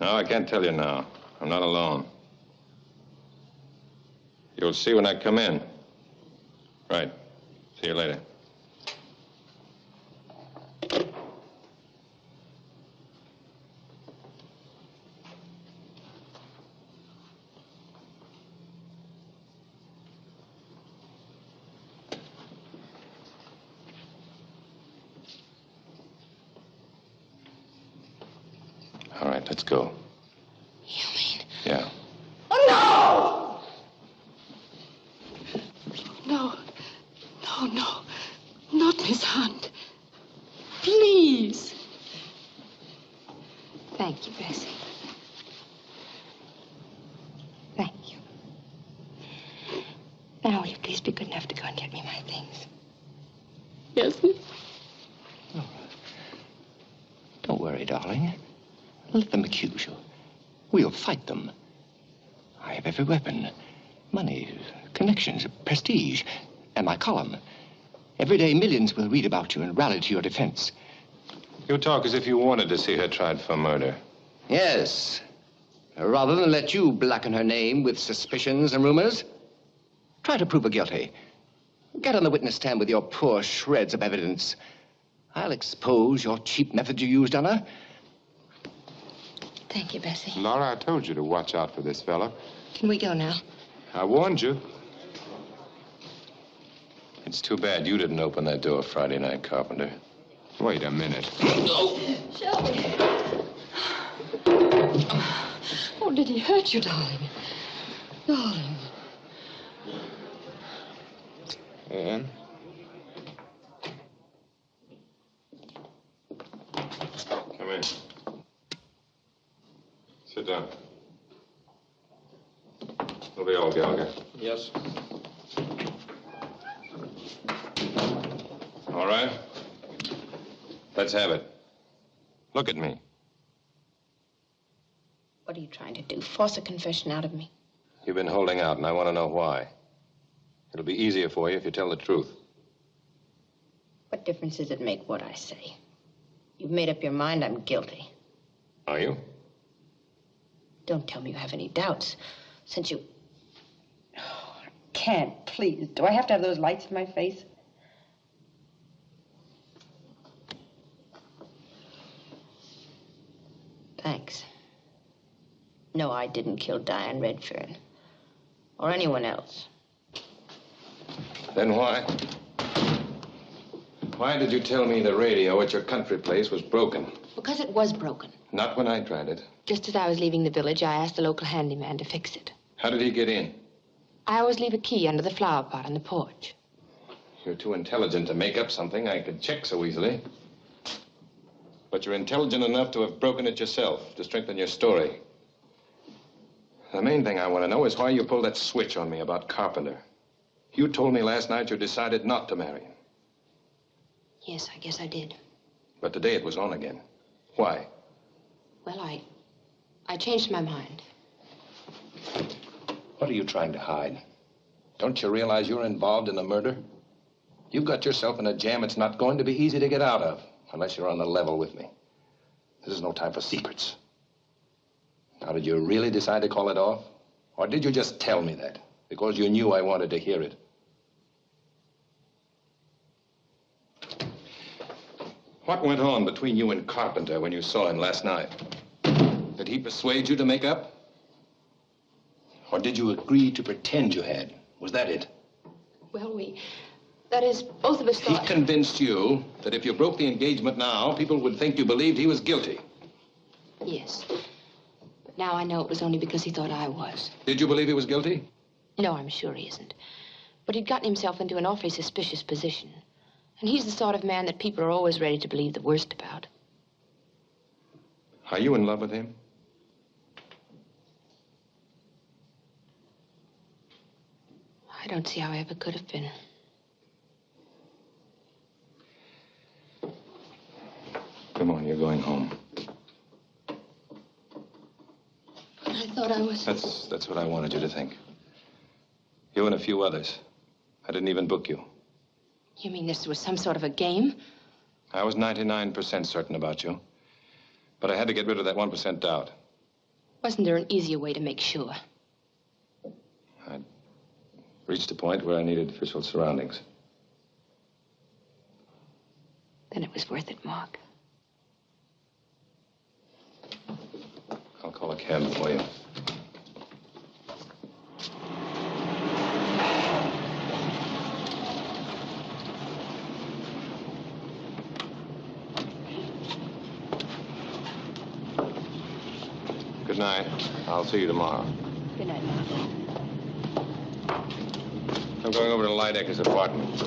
No, I can't tell you now. I'm not alone. You'll see when I come in. Right. See you later. All right, let's go. You mean? Yeah. Oh, no! No. No, no. Not Miss Hunt. Please. Thank you, Bessie. Thank you. Now, will you please be good enough to go and get me my things? Yes, miss. Don't worry, darling. Let them accuse you. We'll fight them. I have every weapon. Money, connections, prestige, and my column. Every day, millions will read about you and rally to your defense. You talk as if you wanted to see her tried for murder. Yes. Rather than let you blacken her name with suspicions and rumors, try to prove her guilty. Get on the witness stand with your poor shreds of evidence. I'll expose your cheap methods you used on her. Thank you, Bessie. Laura, I told you to watch out for this fella. Can we go now? I warned you. It's too bad you didn't open that door Friday night, Carpenter. Wait a minute. Shelby. Oh, did he hurt you, darling? Darling. Anne? Come in. Sit down. It'll be all, Gallagher. Yes. All right. Let's have it. Look at me. What are you trying to do? Force a confession out of me? You've been holding out, and I want to know why. It'll be easier for you if you tell the truth. What difference does it make what I say? You've made up your mind I'm guilty. Are you? Don't tell me you have any doubts, since you... Oh, I can't, please. Do I have to have those lights in my face? Thanks. No, I didn't kill Diane Redfern. Or anyone else. Then why? Why did you tell me the radio at your country place was broken? Because it was broken. Not when I tried it. Just as I was leaving the village, I asked the local handyman to fix it. How did he get in? I always leave a key under the flower pot on the porch. You're too intelligent to make up something I could check so easily. But you're intelligent enough to have broken it yourself, to strengthen your story. The main thing I want to know is why you pulled that switch on me about Carpenter. You told me last night you decided not to marry him. Yes, I guess I did. But today it was on again. Why? Well, I changed my mind. What are you trying to hide? Don't you realize you're involved in the murder? You've got yourself in a jam it's not going to be easy to get out of, unless you're on the level with me. This is no time for secrets. Now, did you really decide to call it off? Or did you just tell me that because you knew I wanted to hear it? What went on between you and Carpenter when you saw him last night? Did he persuade you to make up? Or did you agree to pretend you had? Was that it? Well, that is, both of us thought... He convinced you that if you broke the engagement now, people would think you believed he was guilty. Yes. But now I know it was only because he thought I was. Did you believe he was guilty? No, I'm sure he isn't. But he'd gotten himself into an awfully suspicious position. And he's the sort of man that people are always ready to believe the worst about. Are you in love with him? I don't see how I ever could have been. Come on, you're going home. I thought I was... That's what I wanted you to think. You and a few others. I didn't even book you. You mean this was some sort of a game? I was 99% certain about you. But I had to get rid of that 1% doubt. Wasn't there an easier way to make sure? I'd reached a point where I needed official surroundings. Then it was worth it, Mark. I'll call a cab for you. Good night. I'll see you tomorrow. Good night, Mark. I'm going over to Lydecker's apartment.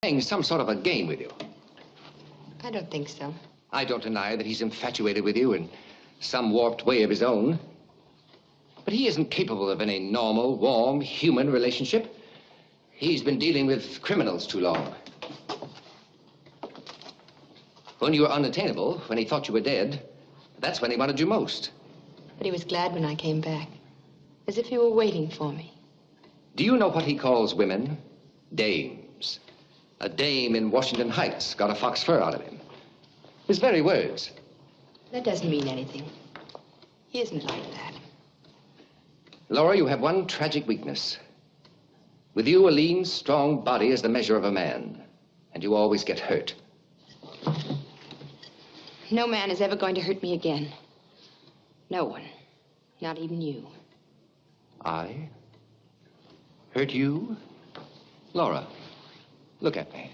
playing some sort of a game with you. I don't think so. I don't deny that he's infatuated with you in some warped way of his own. But he isn't capable of any normal, warm, human relationship. He's been dealing with criminals too long. When you were unattainable, when he thought you were dead, that's when he wanted you most. But he was glad when I came back, as if he were waiting for me. Do you know what he calls women? Dames. A dame in Washington Heights got a fox fur out of him. His very words. That doesn't mean anything. He isn't like that. Laura, you have one tragic weakness. With you, a lean, strong body is the measure of a man, and you always get hurt. No man is ever going to hurt me again. No one. Not even you. I? Hurt you? Laura, look at me.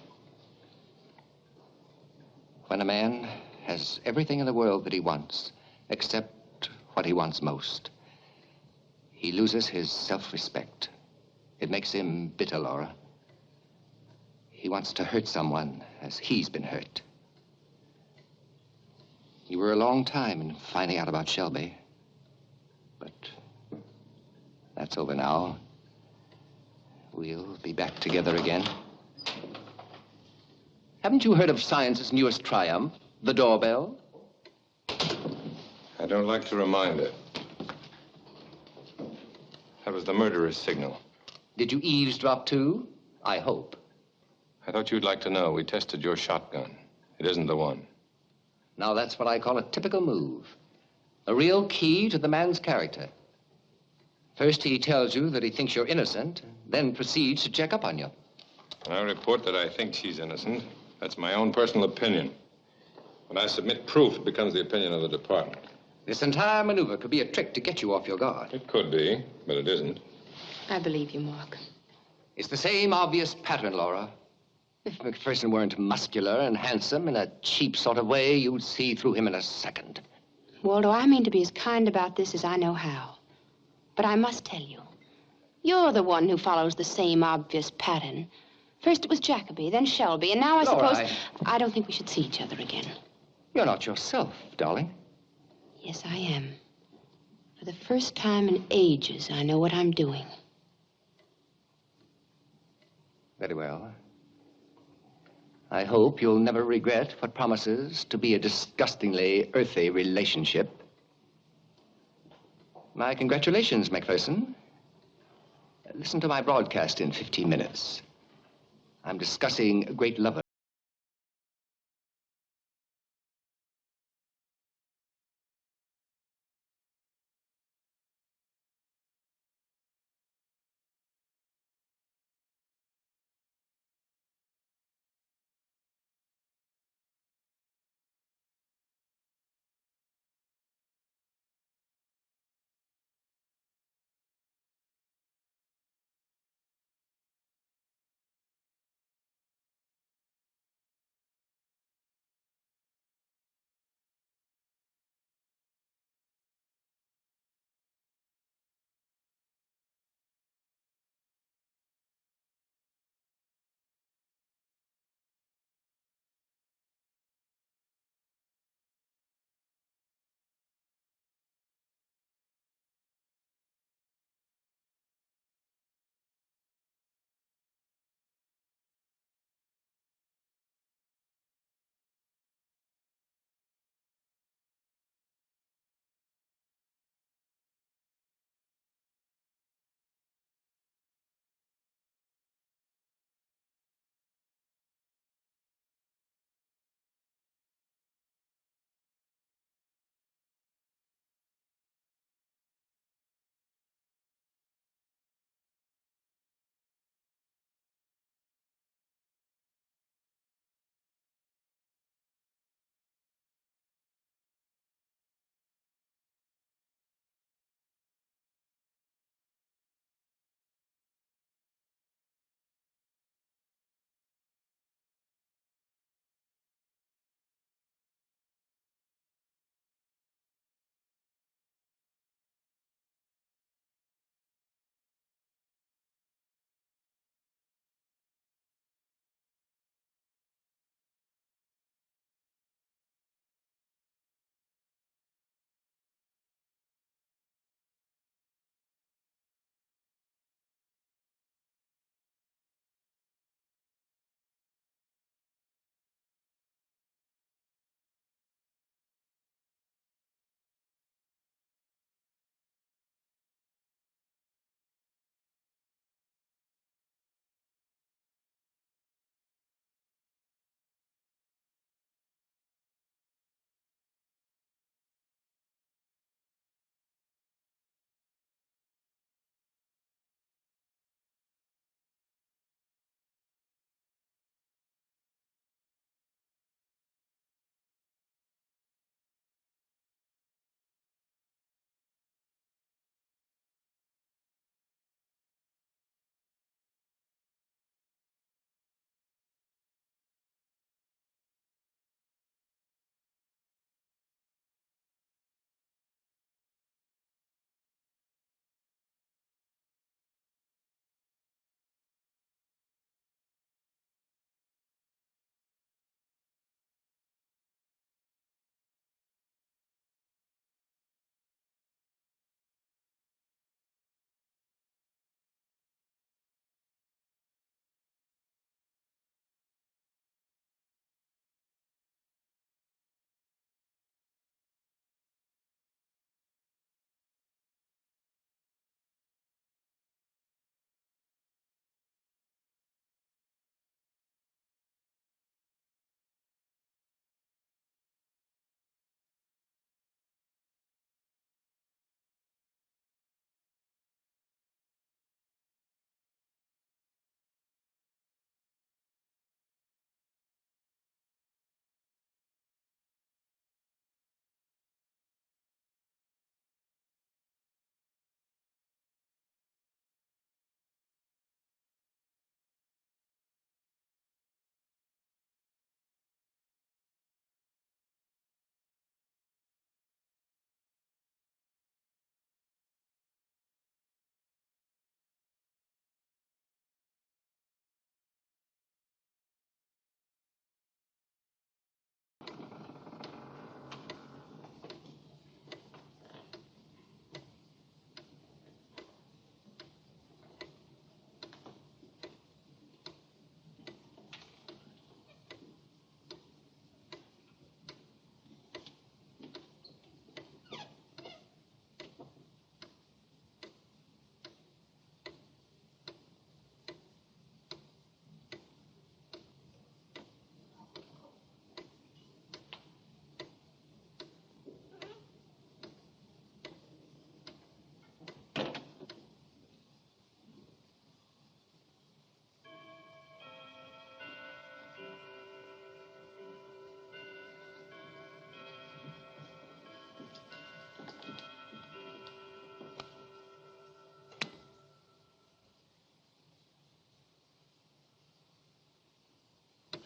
When a man has everything in the world that he wants, except what he wants most, he loses his self-respect. It makes him bitter, Laura. He wants to hurt someone as he's been hurt. You were a long time in finding out about Shelby. But that's over now. We'll be back together again. Haven't you heard of science's newest triumph, the doorbell? I don't like to remind her. That was the murderer's signal. Did you eavesdrop too? I hope. I thought you'd like to know. We tested your shotgun. It isn't the one. Now that's what I call a typical move. A real key to the man's character. First he tells you that he thinks you're innocent, then proceeds to check up on you. When I report that I think she's innocent, that's my own personal opinion. When I submit proof, it becomes the opinion of the department. This entire maneuver could be a trick to get you off your guard. It could be, but it isn't. I believe you, Mark. It's the same obvious pattern, Laura. If McPherson weren't muscular and handsome in a cheap sort of way, you'd see through him in a second. Waldo, I mean to be as kind about this as I know how. But I must tell you, you're the one who follows the same obvious pattern. First it was Jacoby, then Shelby, and now I Laura, suppose... I don't think we should see each other again. You're not yourself, darling. Yes, I am. For the first time in ages, I know what I'm doing. Very well. I hope you'll never regret what promises to be a disgustingly earthy relationship. My congratulations, McPherson. Listen to my broadcast in 15 minutes. I'm discussing great lovers.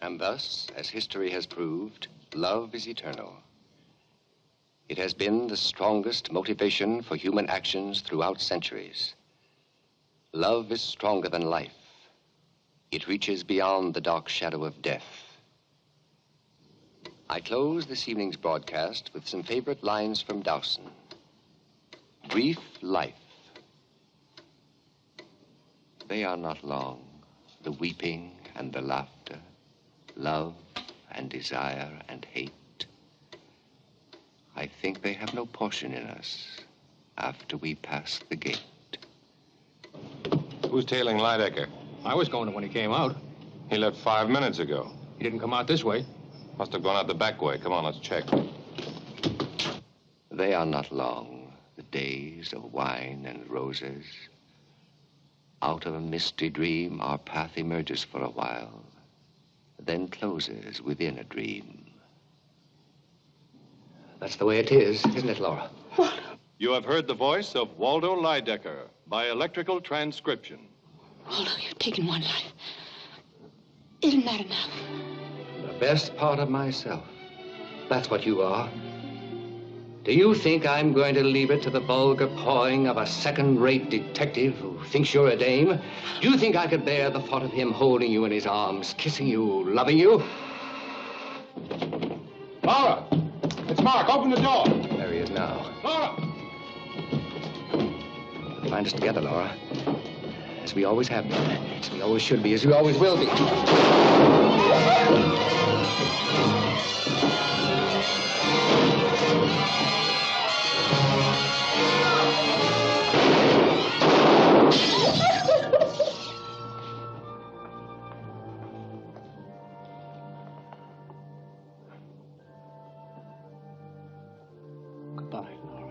And thus, as history has proved, love is eternal. It has been the strongest motivation for human actions throughout centuries. Love is stronger than life. It reaches beyond the dark shadow of death. I close this evening's broadcast with some favorite lines from Dowson. Brief life. They are not long, the weeping and the laughter, love and desire and hate. I think they have no portion in us after we pass the gate. Who's tailing Lydecker? I was going to when he came out. He left 5 minutes ago. He didn't come out this way. Must have gone out the back way. Come on, let's check. They are not long, the days of wine and roses. Out of a misty dream, our path emerges for a while, then closes within a dream. That's the way it is, isn't it, Laura? You have heard the voice of Waldo Lydecker by electrical transcription. Waldo, you've taken one life. Isn't that enough? The best part of myself. That's what you are. Do you think I'm going to leave it to the vulgar pawing of a second-rate detective who thinks you're a dame? Do you think I could bear the thought of him holding you in his arms, kissing you, loving you? Laura! It's Mark. Open the door. There he is now. Laura! You'll find us together, Laura. As we always have been. As we always should be. As we always will be. Goodbye, Laura.